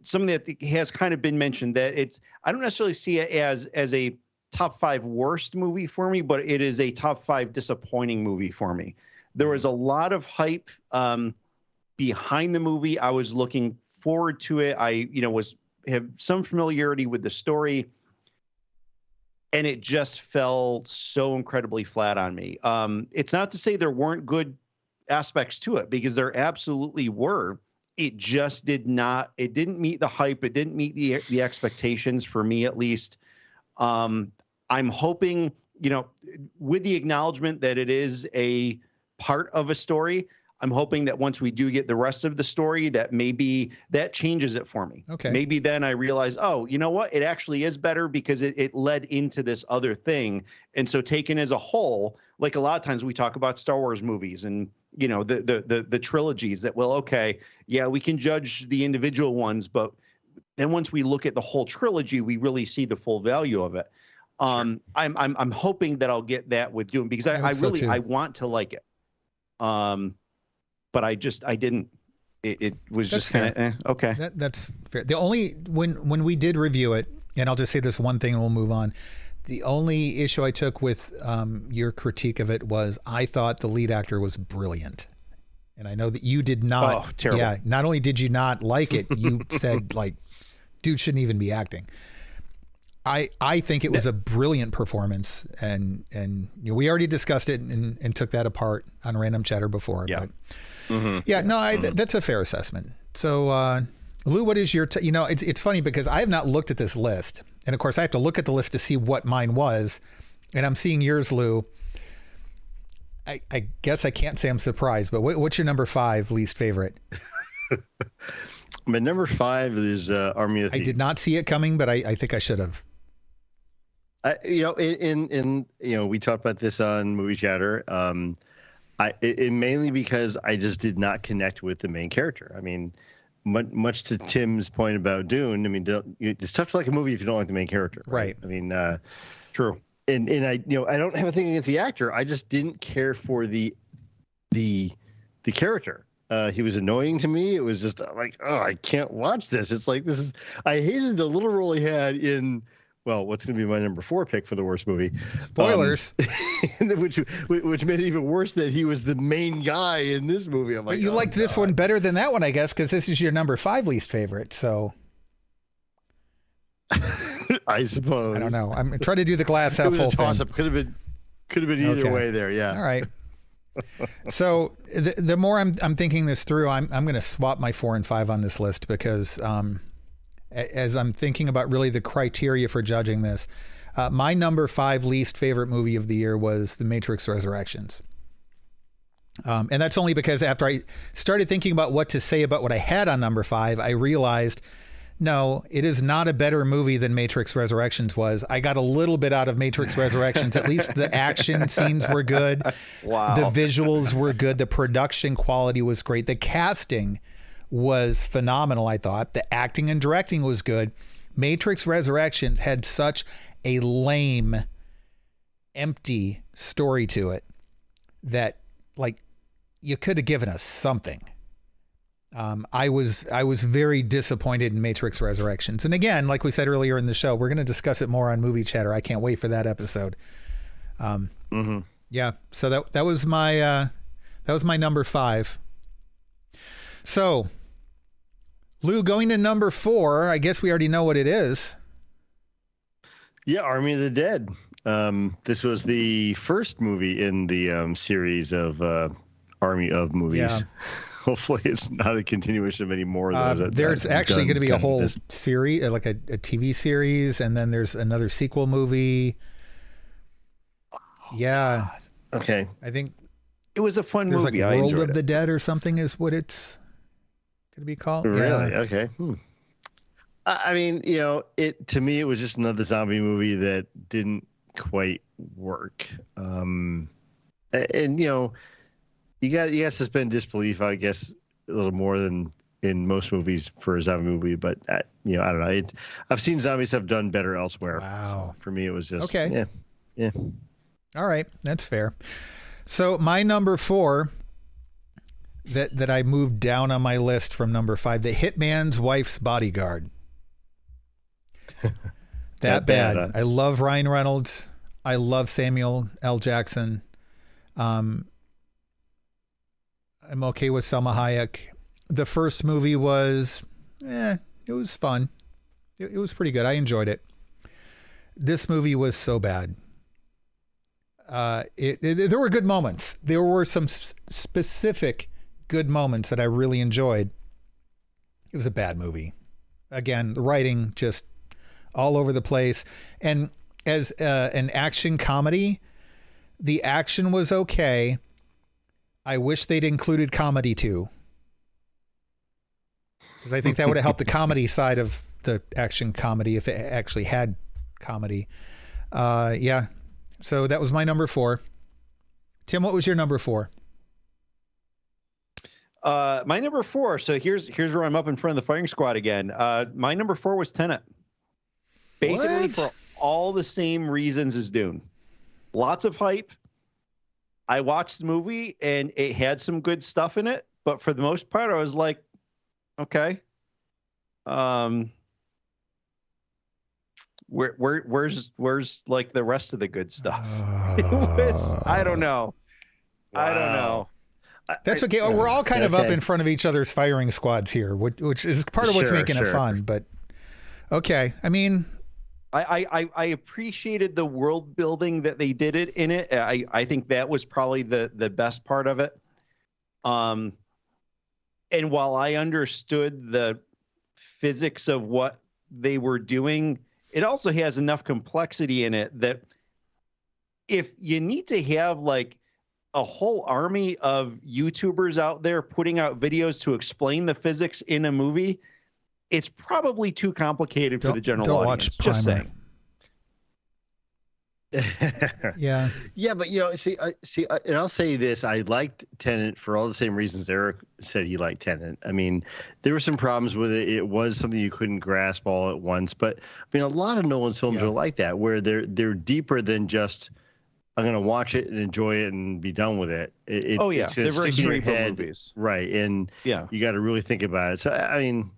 that has kind of been mentioned, that I don't necessarily see it as a top 5 worst movie for me, but it is a top 5 disappointing movie for me. There was a lot of hype behind the movie. I was looking forward to it. I have some familiarity with the story, and it just fell so incredibly flat on me. It's not to say there weren't good aspects to it, because there absolutely were. It just didn't meet the hype. It didn't meet the expectations, for me at least. I'm hoping, with the acknowledgement that it is a part of a story, I'm hoping that once we do get the rest of the story, that maybe that changes it for me. Okay. Maybe then I realize, oh, you know what? It actually is better because it led into this other thing. And so taken as a whole, like a lot of times we talk about Star Wars movies and, the trilogies that, well, okay, yeah, we can judge the individual ones, but then once we look at the whole trilogy, we really see the full value of it. Sure. I'm hoping that I'll get that with Dune, because I want to like it. But I didn't. It was That's just kind of okay. That's fair. The only when we did review it, and I'll just say this one thing and we'll move on. The only issue I took with your critique of it was I thought the lead actor was brilliant. And I know that you did not. Oh, terrible. Yeah, not only did you not like it, you said, like, dude shouldn't even be acting. I think it was a brilliant performance, and we already discussed it and took that apart on Random Chatter before. Yeah. But that's a fair assessment. So, Lou, what is your? It's funny because I have not looked at this list, and of course I have to look at the list to see what mine was, and I'm seeing yours, Lou. I guess I can't say I'm surprised, but what's your number 5 least favorite? My number 5 is Army of Thieves. I did not see it coming, but I think I should have. We talked about this on Movie Chatter. Mainly because I just did not connect with the main character. I mean, much to Tim's point about Dune. I mean, it's tough to like a movie if you don't like the main character. Right. I mean, True. And I don't have a thing against the actor. I just didn't care for the character. He was annoying to me. It was just like, oh, I can't watch this. It's like, I hated the little role he had in, well, what's going to be my number 4 pick for the worst movie? Spoilers. Which made it even worse that he was the main guy in this movie. I'm like, But you liked this one better than that one, I guess, because this is your number 5 least favorite. So I suppose. I don't know. I'm trying to do the glass half full thing. Could have been either way there. Yeah. All right. So the more I'm thinking this through, I'm going to swap my 4 and 5 on this list because as I'm thinking about really the criteria for judging this, My number 5 least favorite movie of the year was The Matrix Resurrections. And that's only because after I started thinking about what to say about what I had on number 5, I realized, no, it is not a better movie than Matrix Resurrections was. I got a little bit out of Matrix Resurrections. At least the action scenes were good. Wow. The visuals were good. The production quality was great. The casting was phenomenal, I thought. The acting and directing was good. Matrix Resurrections had such a lame, empty story to it that, like, you could have given us something. I was very disappointed in Matrix Resurrections. And again, like we said earlier in the show, we're going to discuss it more on Movie Chatter. I can't wait for that episode. Yeah. So that was my number 5. So Lou, going to number 4, I guess we already know what it is. Yeah. Army of the Dead. This was the first movie in the series of Army of movies. Yeah. Hopefully it's not a continuation of any more of those. There's actually going to be a whole series, like a TV series, and then there's another sequel movie. Yeah. God. Okay. I think It was a fun there's movie. like I World enjoyed of it. the Dead or something is what it's going to be called. Really? Yeah. Okay. I mean, to me, it was just another zombie movie that didn't quite work. And you got to suspend disbelief, I guess, a little more than in most movies for a zombie movie. But I don't know. I've seen zombie stuff done better elsewhere. Wow. So for me, it was just Okay. Yeah. All right, that's fair. So my number 4 that I moved down on my list from number 5, The Hitman's Wife's Bodyguard. That bad. Huh? I love Ryan Reynolds. I love Samuel L. Jackson. I'm okay with Selma Hayek. The first movie was, it was fun. It was pretty good. I enjoyed it. This movie was so bad. There were good moments. There were some specific good moments that I really enjoyed. It was a bad movie. Again, the writing just all over the place. And as an action comedy, the action was okay. I wish they'd included comedy too, because I think that would have helped the comedy side of the action comedy if it actually had comedy. Yeah. So that was my number 4. Tim, what was your number 4? My number 4. So here's where I'm up in front of the firing squad again. My number 4 was Tenet. Basically for all the same reasons as Dune. Lots of hype. I watched the movie and it had some good stuff in it, but for the most part, I was like, okay. Where's like the rest of the good stuff? It was, I don't know. Wow. I don't know. That's okay. We're all kind of up in front of each other's firing squads here, which is part of what's making it fun. But okay, I mean, I appreciated the world building that they did in it. I think that was probably the best part of it. And while I understood the physics of what they were doing, it also has enough complexity in it that if you need to have like a whole army of YouTubers out there putting out videos to explain the physics in a movie, it's probably too complicated for the general audience. Watch Just Primer. saying. Yeah. Yeah, but and I'll say this: I liked Tenet for all the same reasons Eric said he liked Tenet. I mean, there were some problems with it. It was something you couldn't grasp all at once. But I mean, a lot of Nolan's films are like that, where they're deeper than just I'm going to watch it and enjoy it and be done with it. It's they're very cerebral head, movies, right? And you got to really think about it. So I mean,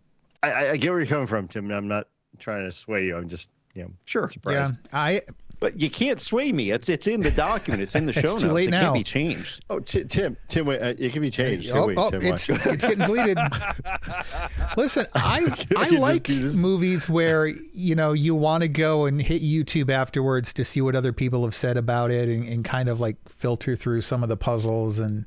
I get where you're coming from, Tim. I'm not trying to sway you. I'm just surprised. Yeah, but you can't sway me. It's in the document. It's in the show notes. Too late it now. Can't be changed. Oh, Tim, wait, it can be changed. Tim, it's getting deleted. Listen, I like movies where you want to go and hit YouTube afterwards to see what other people have said about it and kind of like filter through some of the puzzles and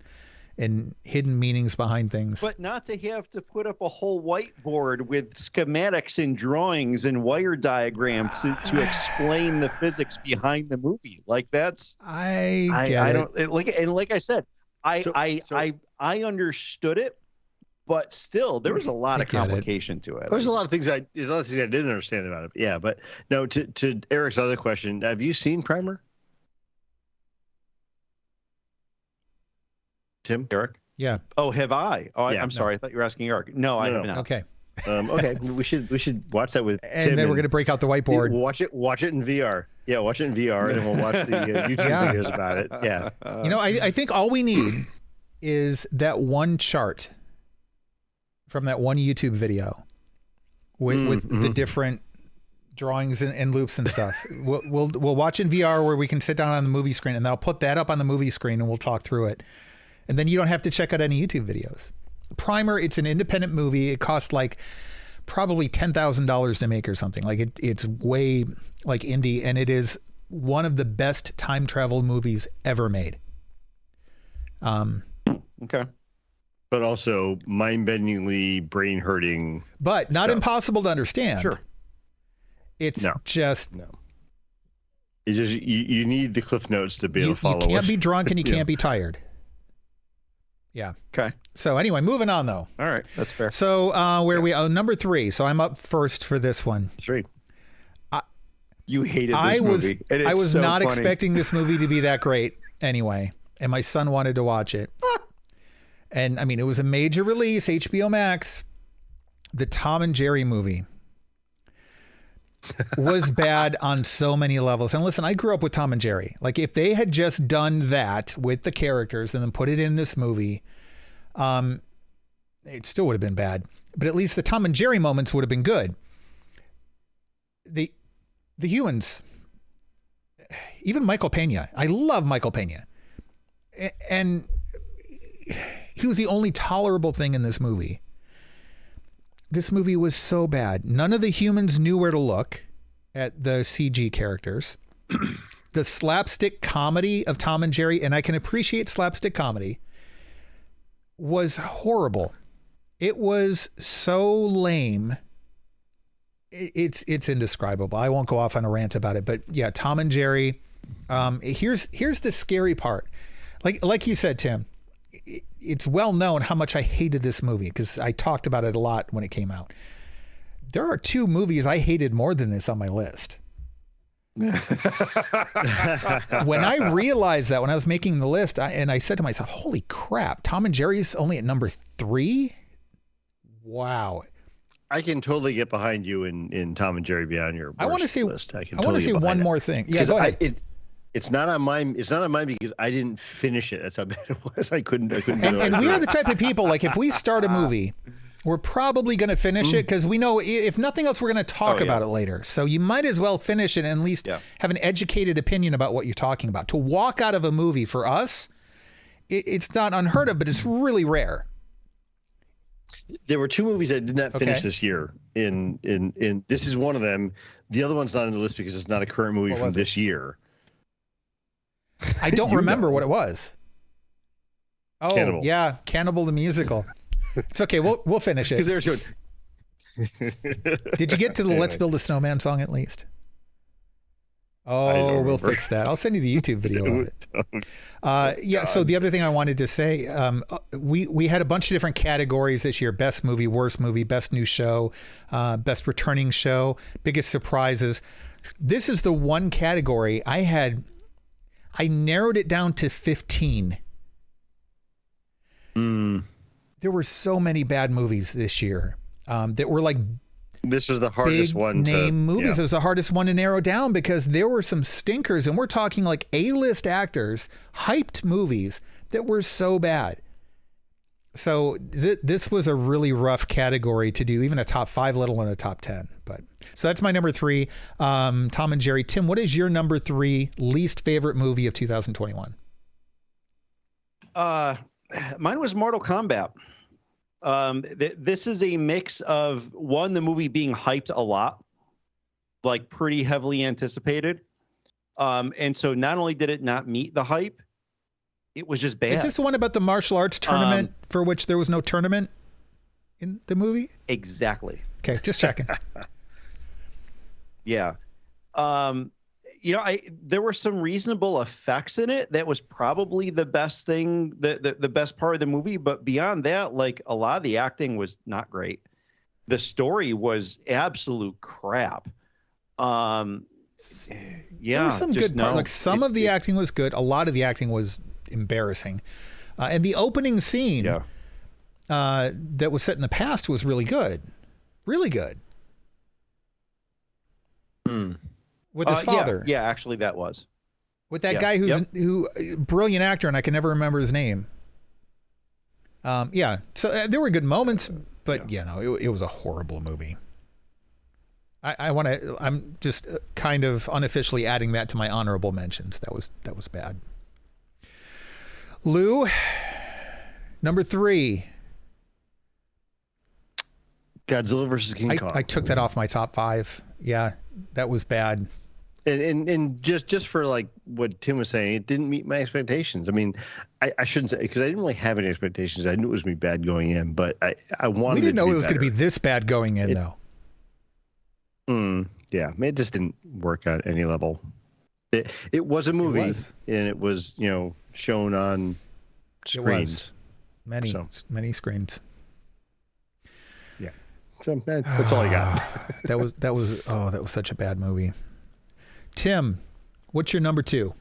and hidden meanings behind things. But not to have to put up a whole whiteboard with schematics and drawings and wire diagrams to explain the physics behind the movie. Like that's I don't like I said, I understood it, but still there was a lot of complication to it. There's a lot of things I didn't understand about it. Yeah, but no, to Eric's other question, have you seen Primer? Tim? Eric? Yeah. Oh, have I? Oh, yeah, I'm sorry. I thought you were asking Eric. No, I have not. Okay. Okay. We should watch that with and Tim. Then we're going to break out the whiteboard. Watch it in VR. Yeah, watch it in VR, and we'll watch the YouTube videos about it. Yeah. I think all we need is that one chart from that one YouTube video with the different drawings and loops and stuff. We'll watch in VR where we can sit down on the movie screen, and then I'll put that up on the movie screen and we'll talk through it. And then you don't have to check out any YouTube videos. Primer, it's an independent movie. It costs like probably $10,000 to make or something. Like it's way like indie, and it is one of the best time travel movies ever made. Okay. But also mind-bendingly brain-hurting. But not impossible to understand. Sure. It's just... No. It's just, you need the cliff notes to be able to follow. You can't be drunk and you can't be tired. Yeah. Okay. So anyway, moving on though. All right. That's fair. So number 3. So I'm up first for this one. 3. You hated this movie. I was so not expecting this movie to be that great anyway. And my son wanted to watch it. And I mean, it was a major release, HBO Max. The Tom and Jerry movie was bad on so many levels. And listen, I grew up with Tom and Jerry. Like if they had just done that with the characters and then put it in this movie, it still would have been bad. But at least the Tom and Jerry moments would have been good. The humans, even Michael Pena. I love Michael Pena. And he was the only tolerable thing in this movie. This movie was so bad. None of the humans knew where to look at the CG characters. The slapstick comedy of Tom and Jerry, and I can appreciate slapstick comedy, was horrible. It was so lame. It's indescribable. I won't go off on a rant about it, but yeah, Tom and Jerry. Here's the scary part. Like you said, Tim, it's well known how much I hated this movie because I talked about it a lot when it came out. There are 2 movies I hated more than this on my list. When I realized that when I was making the list, I said to myself, holy crap, Tom and Jerry's only at number 3? Wow. I can totally get behind you in Tom and Jerry beyond your I want to say list. I want to say one more thing. Yeah, go ahead. It's not on mine. It's not on mine because I didn't finish it. That's how bad it was. I couldn't. And we are the type of people, like if we start a movie, we're probably going to finish it because we know if nothing else, we're going to talk about it later. So you might as well finish it and at least have an educated opinion about what you're talking about. To walk out of a movie for us, it's not unheard of, but it's really rare. There were 2 movies that did not finish this year. In this is one of them. The other one's not on the list because it's not a current movie from this year. I don't remember what it was. Oh, Cannibal. Yeah, Cannibal the Musical. It's okay. We'll finish it. Did you get to the Let's Build a Snowman song at least? Oh, we'll fix that. I'll send you the YouTube video of it. Yeah. So the other thing I wanted to say, we had a bunch of different categories this year: best movie, worst movie, best new show, best returning show, biggest surprises. This is the one category I narrowed it down to 15. There were so many bad movies this year that were like this was the hardest one name movies. It was the hardest one to narrow down because there were some stinkers, and we're talking like A-list actors, hyped movies that were so bad. So this was a really rough category to do, even a top 5, let alone a top 10. But so that's my number 3, Tom and Jerry. Tim, what is your number 3 least favorite movie of 2021? Mine was Mortal Kombat. This is a mix of the movie being hyped a lot, like pretty heavily anticipated. And so not only did it not meet the hype, It was just bad. Is this the one about the martial arts tournament for which there was no tournament in the movie? Exactly. Okay, just checking. Yeah. There were some reasonable effects in it. That was probably the best thing, the best part of the movie. But beyond that, like, a lot of the acting was not great. The story was absolute crap. Yeah, there were some good parts. Like, some of the acting was good. A lot of the acting was embarrassing. And the opening scene that was set in the past was really good. Really good. With his father. Yeah, actually that was. With that guy who brilliant actor, and I can never remember his name. So there were good moments, but it was a horrible movie. I'm just kind of unofficially adding that to my honorable mentions. That was bad. Lou, number 3. Godzilla versus King Kong. I took that off my top 5. Yeah, that was bad. And just for like what Tim was saying, it didn't meet my expectations. I mean, I shouldn't say, because I didn't really have any expectations. I knew it was going to be bad going in, but I wanted. We didn't know it was going to be this bad going in, though. Yeah, it just didn't work at any level. It was a movie, and it was shown on screens. Many screens. Yeah, so that's all I got. that was such a bad movie. Tim, what's your number 2?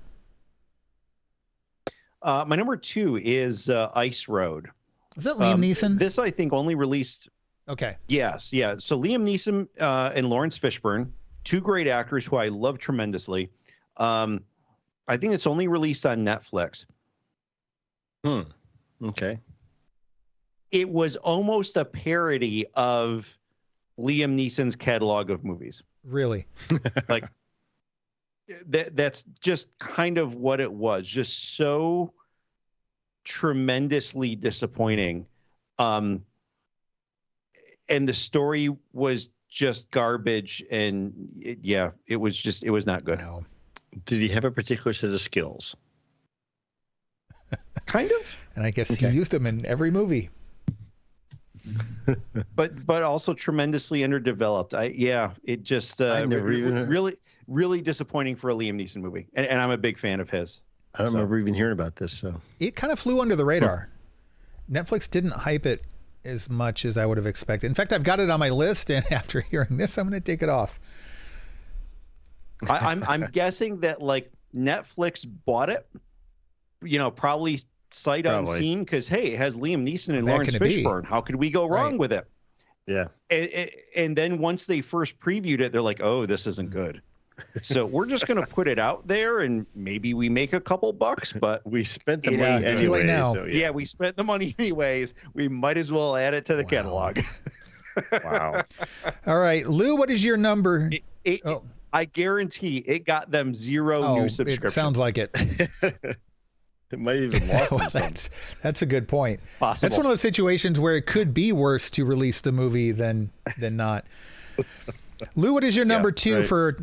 My number 2 is Ice Road. Was that Liam Neeson? This, I think, only released. Okay. Yes, yeah. So Liam Neeson and Lawrence Fishburne, 2 great actors who I love tremendously. I think it's only released on Netflix. Okay. It was almost a parody of Liam Neeson's catalog of movies. Really? Like, that's just kind of what it was. Just so tremendously disappointing. And the story was just garbage. And it was not good. Wow. Did he have a particular set of skills? Kind of. And I guess he used them in every movie. but also tremendously underdeveloped. It just really disappointing for a Liam Neeson movie. And I'm a big fan of his. I don't remember even hearing about this. So it kind of flew under the radar. Netflix didn't hype it as much as I would have expected. In fact, I've got it on my list, and after hearing this, I'm going to take it off. I'm guessing that like Netflix bought it, probably sight unseen, because hey, it has Liam Neeson and Lawrence Fishburne. How could we go wrong with it? Yeah. And then once they first previewed it, they're like, oh, this isn't good. So we're just going to put it out there, and maybe we make a couple bucks, but we spent the money anyway. So, we spent the money anyways. We might as well add it to the catalog. Wow. All right, Lou, what is your number? I guarantee it got them 0 new subscriptions. It sounds like it. It might have even lost them. That's a good point. Possible. That's one of those situations where it could be worse to release the movie than not. Lou, what is your number 2 for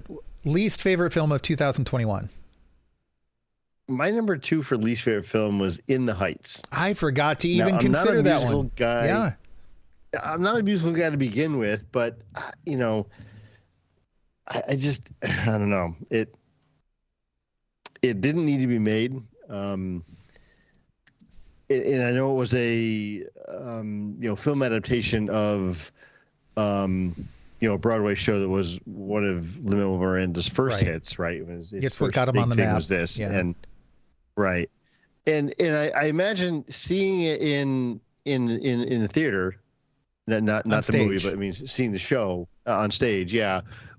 least favorite film of 2021? My number 2 for least favorite film was In the Heights. I forgot to even consider that one. Guy. Yeah. I'm not a musical guy to begin with, but I don't know. It didn't need to be made. And I know it was a film adaptation of a Broadway show that was one of Lin-Manuel Miranda's first hits, right? It's what got him on the map. Was this, and I imagine seeing it in the theater, not the movie, but I mean seeing the show on stage,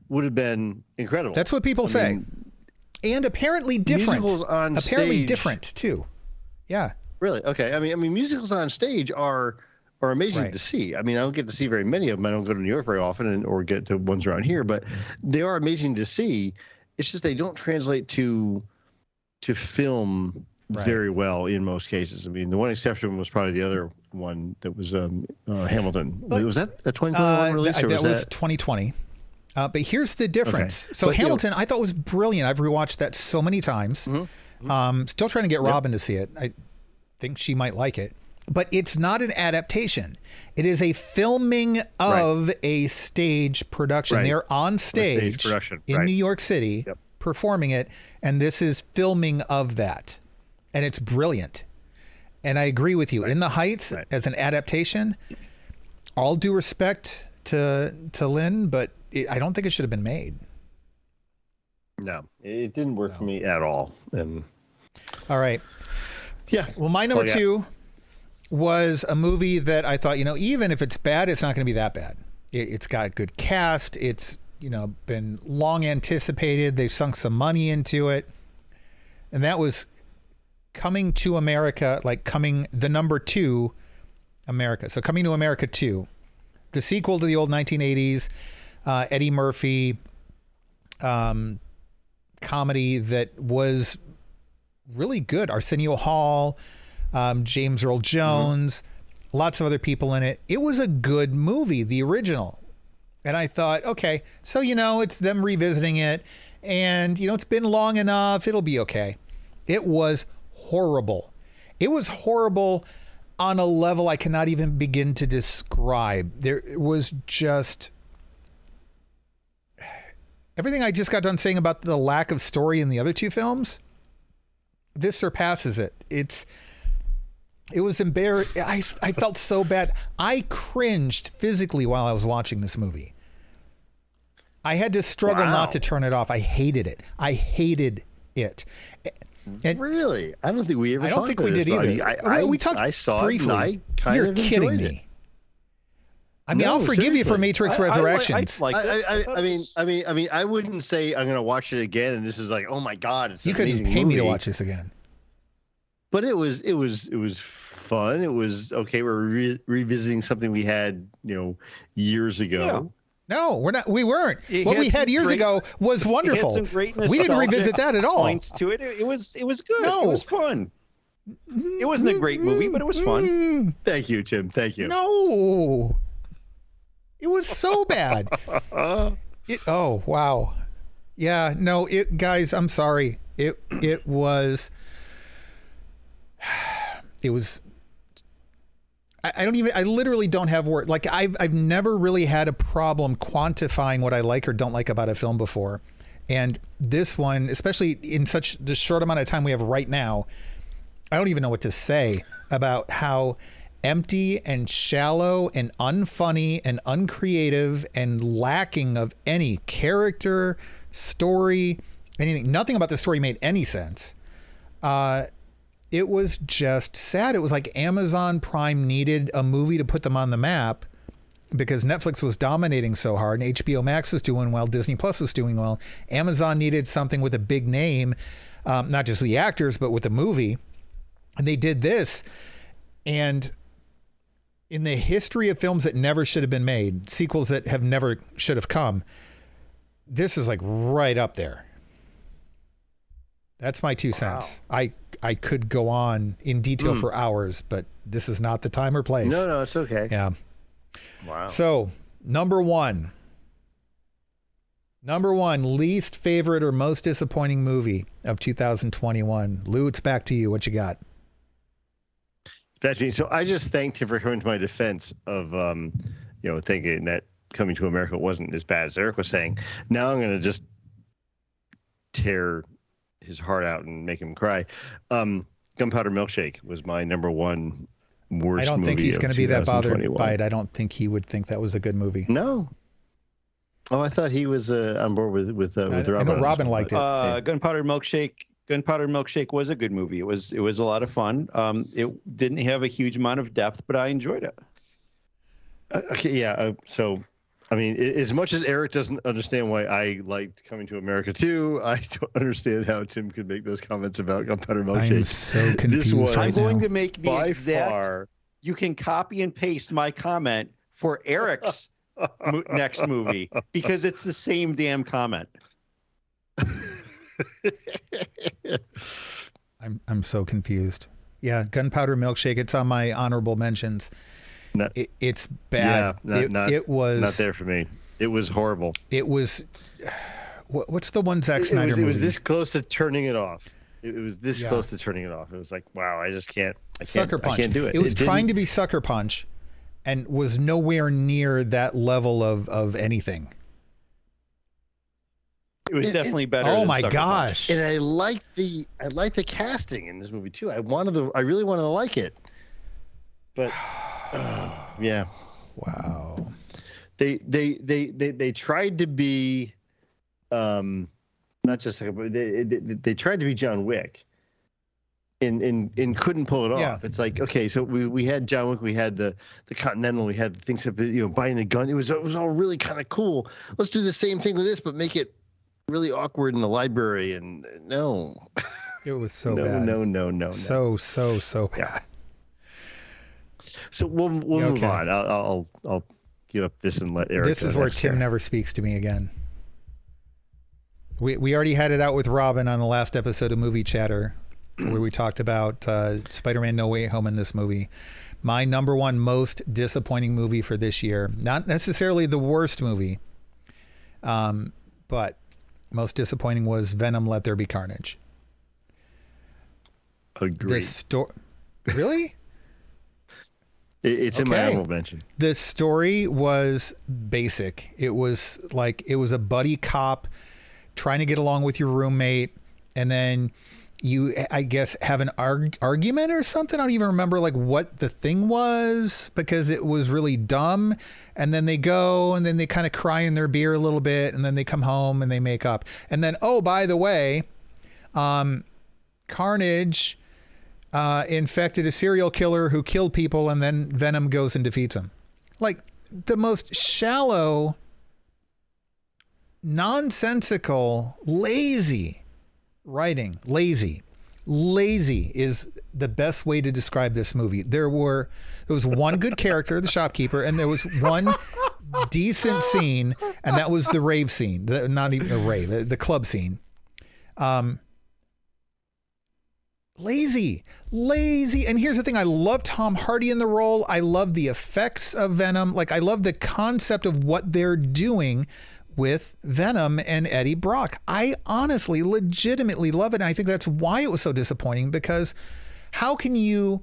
would have been incredible. That's what people say. And apparently different. Musicals on apparently stage, different too. Yeah. Really? Okay. I mean, musicals on stage are amazing to see. I mean, I don't get to see very many of them. I don't go to New York very often, or get to ones around here, but they are amazing to see. It's just they don't translate to film very well in most cases. I mean, the one exception was probably the other one that was Hamilton. Was that a 2021 release? Or that was 2020. But here's the difference. Okay. So Hamilton, I thought was brilliant. I've rewatched that so many times. Still trying to get Robin to see it. I think she might like it. But it's not an adaptation. It is a filming of a stage production. They're on stage in New York City performing it, and this is filming of that. And it's brilliant. And I agree with you. In the Heights, as an adaptation, all due respect to Lynn, but I don't think it should have been made. No, it didn't work for me at all. All right. Yeah. Well, my number two was a movie that I thought, even if it's bad, it's not going to be that bad. It's got a good cast. It's, been long anticipated. They've sunk some money into it. And that was Coming to America, the number 2 America. So Coming to America 2, the sequel to the old 1980s Eddie Murphy comedy that was really good. Arsenio Hall, James Earl Jones, lots of other people in it. It was a good movie, the original. And I thought, okay, so, it's them revisiting it and, it's been long enough. It'll be okay. It was horrible. It was horrible on a level I cannot even begin to describe. There was just everything I just got done saying about the lack of story in the other 2 films. This surpasses it. It was embarrassing. I felt so bad. I cringed physically while I was watching this movie. I had to struggle not to turn it off. I hated it. I hated it. And really? I don't think we ever. I don't think we did either. We talked. I saw briefly. It. And I kind You're of kidding enjoyed me. It. I mean, I'll forgive you for Matrix Resurrections. I mean, I wouldn't say I'm going to watch it again. And this is like, oh my God, it's an amazing movie. You couldn't pay me to watch this again. But it was fun. It was okay. We're revisiting something we had, years ago. Yeah. No, we're not. We weren't. What we had years ago was wonderful. We didn't revisit that at all. Points to it. It was good. No. It was fun. It wasn't a great movie, but it was fun. Thank you, Tim. Thank you. No, it was so bad. Oh wow. Yeah. No. Guys. I'm sorry. It was. It was. I literally don't have words. Like I've never really had a problem quantifying what I like or don't like about a film before. And this one, especially in such the short amount of time we have right now, I don't even know what to say about how empty and shallow and unfunny and uncreative and lacking of any character, story, anything. Nothing about the story made any sense. It was just sad. It was like Amazon Prime needed a movie to put them on the map because Netflix was dominating so hard and HBO Max was doing well. Disney Plus was doing well. Amazon needed something with a big name, not just the actors, but with the movie. And they did this. And in the history of films that never should have been made, sequels that have never should have come, this is like right up there. That's my 2 cents. I could go on in detail for hours, but this is not the time or place. No, it's okay. Yeah. Wow. So, number one, least favorite or most disappointing movie of 2021. Lou, it's back to you. What you got? That's me. So I just thanked him for coming to my defense of, thinking that Coming to America wasn't as bad as Eric was saying. Now I'm going to just tear his heart out and make him cry. Gunpowder Milkshake was my number 1 worst movie. I don't think he's going to be that bothered by it. I don't think he would think that was a good movie. No. Oh, I thought he was on board with Robin. I know Robin liked it. Gunpowder Milkshake was a good movie. It was a lot of fun. It didn't have a huge amount of depth, but I enjoyed it. Okay, yeah. So I mean, as much as Eric doesn't understand why I liked Coming to America too, I don't understand how Tim could make those comments about Gunpowder Milkshake. I'm so confused. I'm going to make the exact. You can copy and paste my comment for Eric's next movie because it's the same damn comment. I'm so confused. Yeah, Gunpowder Milkshake. It's on my honorable mentions. It's bad. Yeah, it was not there for me. It was horrible. It was. What's the one Zack Snyder movie? It was this close to turning it off. It was this Yeah. close to turning it off. It was like, wow, I just can't. Sucker Punch. I can't do it. It was trying didn't- to be Sucker Punch, and was nowhere near that level of anything. It was definitely better. Oh than my Sucker gosh! And I liked the casting in this movie too. I really wanted to like it, but yeah. Wow. They tried to be, not just like, they tried to be John Wick, and couldn't pull it off. Yeah. It's like, okay, so we had John Wick, we had the Continental, we had the things that, buying the gun. It was all really kind of cool. Let's do the same thing with this, but make it really awkward in the library. And no, It was so no, bad. no. So bad. Yeah. So we'll move on. I'll give up this and let Eric. This is where Tim never speaks to me again. We already had it out with Robin on the last episode of Movie Chatter, where we talked about Spider-Man No Way Home in this movie. My number one most disappointing movie for this year. Not necessarily the worst movie, but most disappointing was Venom: Let There Be Carnage. Agreed. Really? It's in my honorable mention. The story was basic. It was a buddy cop trying to get along with your roommate, and then you, I guess, have an argument or something. I don't even remember like what the thing was, because it was really dumb. And then they go and then they kind of cry in their beer a little bit, and then they come home and they make up. And then, oh, by the way, Carnage infected a serial killer who killed people, and then Venom goes and defeats him. Like the most shallow, nonsensical, lazy writing. Lazy is the best way to describe this movie. There was one good character, the shopkeeper, and there was one decent scene, and that was the rave scene. Not even a rave, the club scene. Lazy. And here's the thing. I love Tom Hardy in the role. I love the effects of Venom. Like, I love the concept of what they're doing with Venom and Eddie Brock. I honestly, legitimately love it. And I think that's why it was so disappointing, because how can you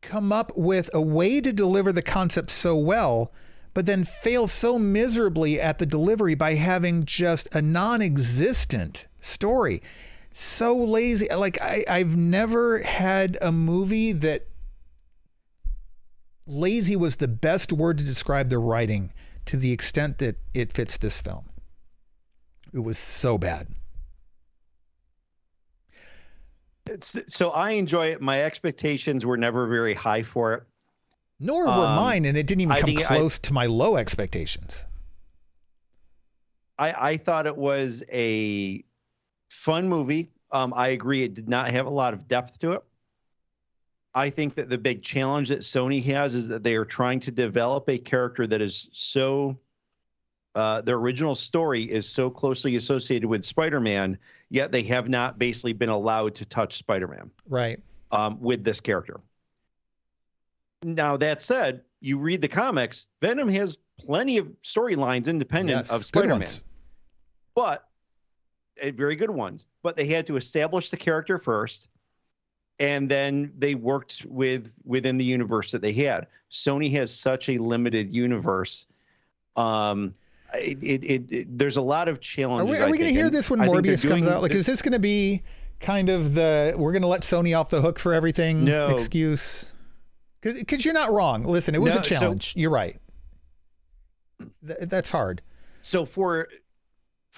come up with a way to deliver the concept so well, but then fail so miserably at the delivery by having just a non-existent story? So lazy. Like, I've never had a movie that lazy was the best word to describe the writing to the extent that it fits this film. It was so bad. So I enjoy it. My expectations were never very high for it. Nor were mine, and it didn't even come close to my low expectations. I thought it was a fun movie. I agree, it did not have a lot of depth to it. I think that the big challenge that Sony has is that they are trying to develop a character that is so, the original story is so closely associated with Spider-Man, yet they have not basically been allowed to touch Spider-Man. Right. With this character. Now, that said, you read the comics, Venom has plenty of storylines independent of Spider-Man. But very good ones. But they had to establish the character first, and then they worked within the universe that they had. Sony has such a limited universe. There's a lot of challenges. Are we going to hear this when Morbius comes out? Like, is this going to be kind of we're going to let Sony off the hook for everything excuse? Because you're not wrong. Listen, it was a challenge. You're right. That's hard. So for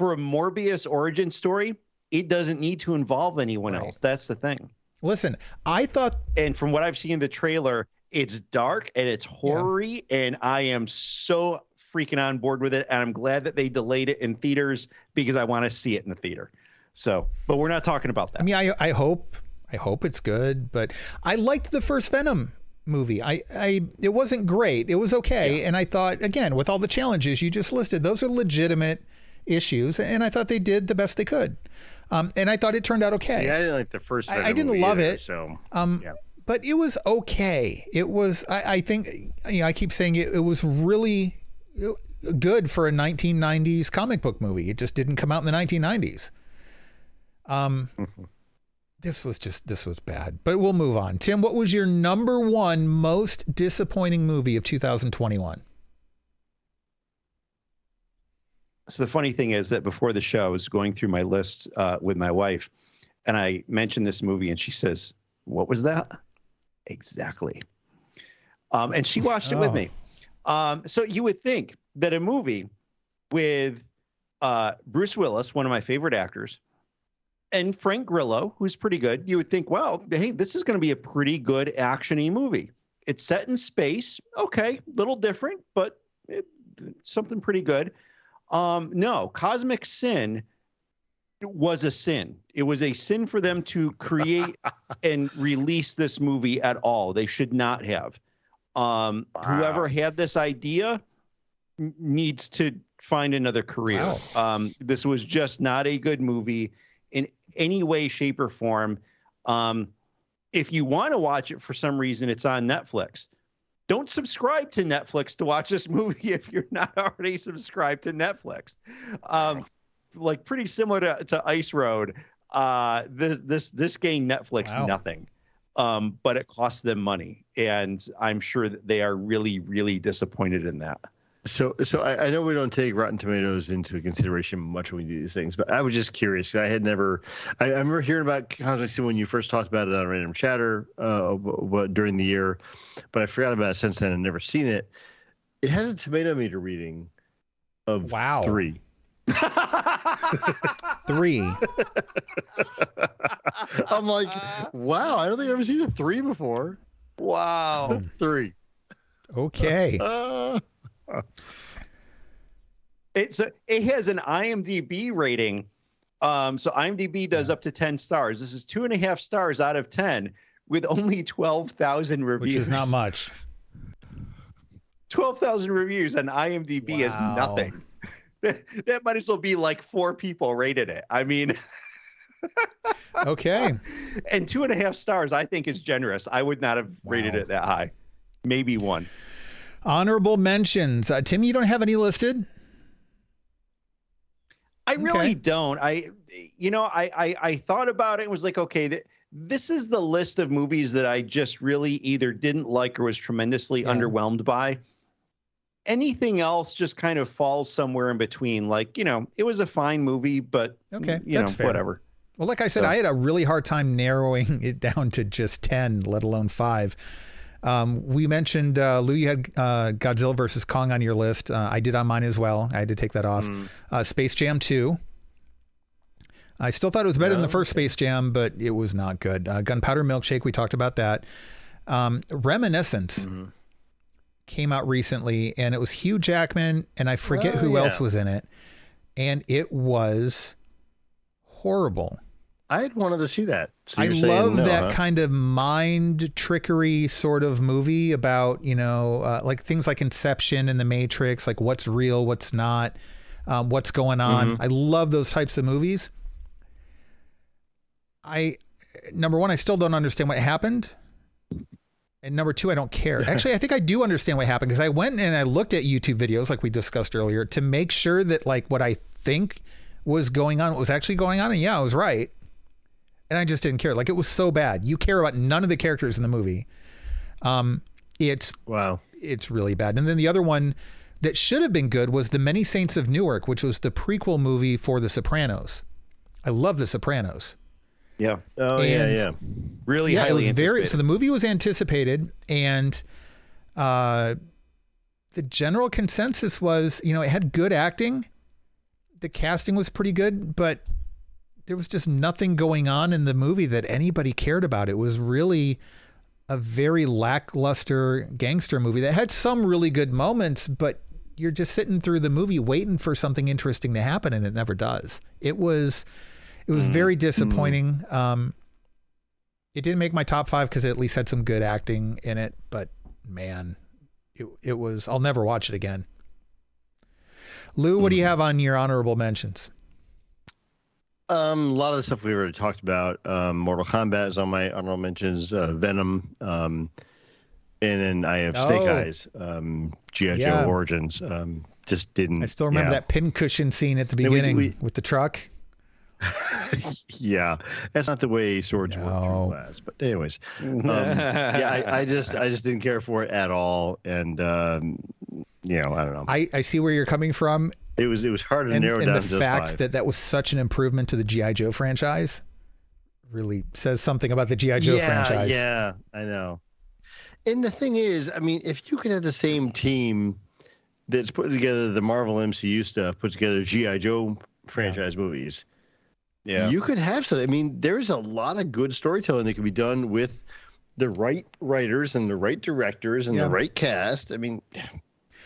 a Morbius origin story, it doesn't need to involve anyone else. That's the thing. Listen, I thought... And from what I've seen in the trailer, it's dark and it's horror-y, and I am so freaking on board with it, and I'm glad that they delayed it in theaters because I want to see it in the theater. So, but we're not talking about that. I mean, I hope it's good, but I liked the first Venom movie. It wasn't great. It was okay. And I thought, again, with all the challenges you just listed, those are legitimate issues, and I thought they did the best they could. And I thought it turned out okay. See, I didn't like the first Venom I didn't movie love either, it. So, but it was okay. It was, I think, I keep saying it was really good for a 1990s comic book movie. It just didn't come out in the 1990s. This was bad, but we'll move on. Tim, what was your number one most disappointing movie of 2021? So the funny thing is that before the show, I was going through my list with my wife, and I mentioned this movie, and she says, "What was that?" Exactly. And she watched it with me. So you would think that a movie with Bruce Willis, one of my favorite actors, and Frank Grillo, who's pretty good, you would think, well, hey, this is going to be a pretty good action-y movie. It's set in space. Okay, little different, but something pretty good. No, Cosmic Sin was a sin. It was a sin for them to create and release this movie at all. They should not have. Whoever had this idea needs to find another career. Wow. This was just not a good movie in any way, shape, or form. If you want to watch it for some reason, it's on Netflix. Don't subscribe to Netflix to watch this movie if you're not already subscribed to Netflix. Like pretty similar to Ice Road. This gained Netflix nothing. But it costs them money, and I'm sure that they are really, really disappointed in that. So I know we don't take Rotten Tomatoes into consideration much when we do these things, but I was just curious. I remember hearing about Cosmic Sin when you first talked about it on Random Chatter during the year, but I forgot about it since then and never seen it. It has a tomato meter reading of 3. 3. I'm like, wow, I don't think I've ever seen a 3 before. Wow. 3. Okay. It has an IMDb rating. So IMDb does up to 10 stars. This is 2.5 stars out of 10 with only 12,000 reviews. Which is not much. 12,000 reviews on IMDb is nothing. That might as well be like 4 people rated it. I mean, okay. And 2.5 stars, I think, is generous. I would not have rated it that high. Maybe 1. Honorable mentions. Tim, you don't have any listed? I really don't. I thought about it and was like, okay, this is the list of movies that I just really either didn't like or was tremendously underwhelmed by. Anything else just kind of falls somewhere in between. Like, it was a fine movie, but that's fair. Whatever. Well, like I said, I had a really hard time narrowing it down to just 10, let alone 5. We mentioned, Lou, you had Godzilla versus Kong on your list. I did on mine as well. I had to take that off. Space Jam 2. I still thought it was better than the first Space Jam, but it was not good. Gunpowder Milkshake, we talked about that. Reminiscence came out recently, and it was Hugh Jackman, and I forget who else was in it. And it was horrible. I had wanted to see that. So I love that kind of mind trickery sort of movie about, like things like Inception and The Matrix, like what's real, what's not, what's going on. I love those types of movies. Number one, I still don't understand what happened. And number 2, I don't care. Actually, I think I do understand what happened because I went and I looked at YouTube videos like we discussed earlier to make sure that like what I think was going on was actually going on. And yeah, I was right. And I just didn't care. Like, it was so bad. You care about none of the characters in the movie. It's really bad. And then the other one that should have been good was The Many Saints of Newark, which was the prequel movie for The Sopranos. I love The Sopranos. Yeah. Really highly anticipated. So the movie was anticipated, and the general consensus was, it had good acting. The casting was pretty good, but there was just nothing going on in the movie that anybody cared about. It was really a very lackluster gangster movie that had some really good moments, but you're just sitting through the movie waiting for something interesting to happen, and it never does. It was very disappointing. It didn't make my top 5 because it at least had some good acting in it, but man, it was, I'll never watch it again. Lou, what do you have on your honorable mentions? A lot of the stuff we already talked about. Mortal Kombat is on my honorable mentions. Venom, and then I have Snake Eyes. G.I. Joe Origins. Just didn't. I still remember that pincushion scene at the beginning with the truck. Yeah, that's not the way swords work through glass. But anyways, yeah, I just didn't care for it at all, and you know, I don't know. I see where you're coming from. It was hard to narrow down and to the just fact 5. that was such an improvement to the G.I. Joe franchise really says something about the G.I. Joe franchise. Yeah, I know. And the thing is, I mean, if you can have the same team that's put together the Marvel MCU stuff, put together G.I. Joe franchise movies, you could have something. I mean, there's a lot of good storytelling that could be done with the right writers and the right directors and the right cast. I mean,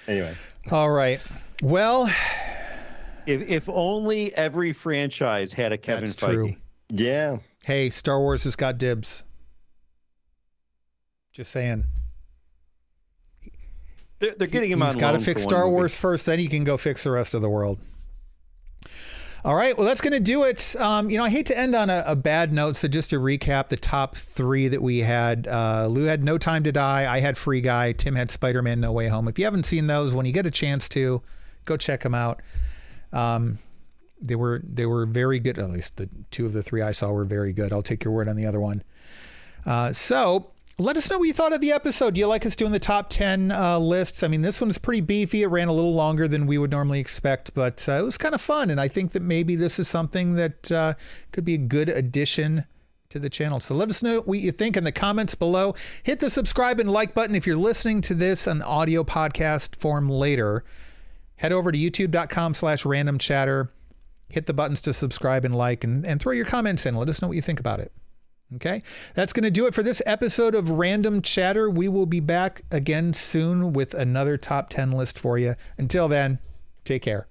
anyway. All right. Well, if only every franchise had a Kevin Feige. True. Yeah. Hey, Star Wars has got dibs. Just saying. They're getting him on. He's got to fix Star Wars first, then he can go fix the rest of the world. All right, well, that's going to do it. You know, I hate to end on a bad note, so just to recap the top 3 that we had. Lou had No Time to Die. I had Free Guy. Tim had Spider-Man No Way Home. If you haven't seen those, when you get a chance to, go check them out. They were very good. At least the 2 of the 3 I saw were very good. I'll take your word on the other one. So let us know what you thought of the episode. Do you like us doing the top 10 lists? I mean, this one's pretty beefy. It ran a little longer than we would normally expect, but it was kind of fun. And I think that maybe this is something that could be a good addition to the channel. So let us know what you think in the comments below. Hit the subscribe and like button if you're listening to this on audio podcast form later. Head over to youtube.com/randomchatter. Hit the buttons to subscribe and like, and throw your comments in. Let us know what you think about it. Okay, that's going to do it for this episode of Random Chatter. We will be back again soon with another top 10 list for you. Until then, take care.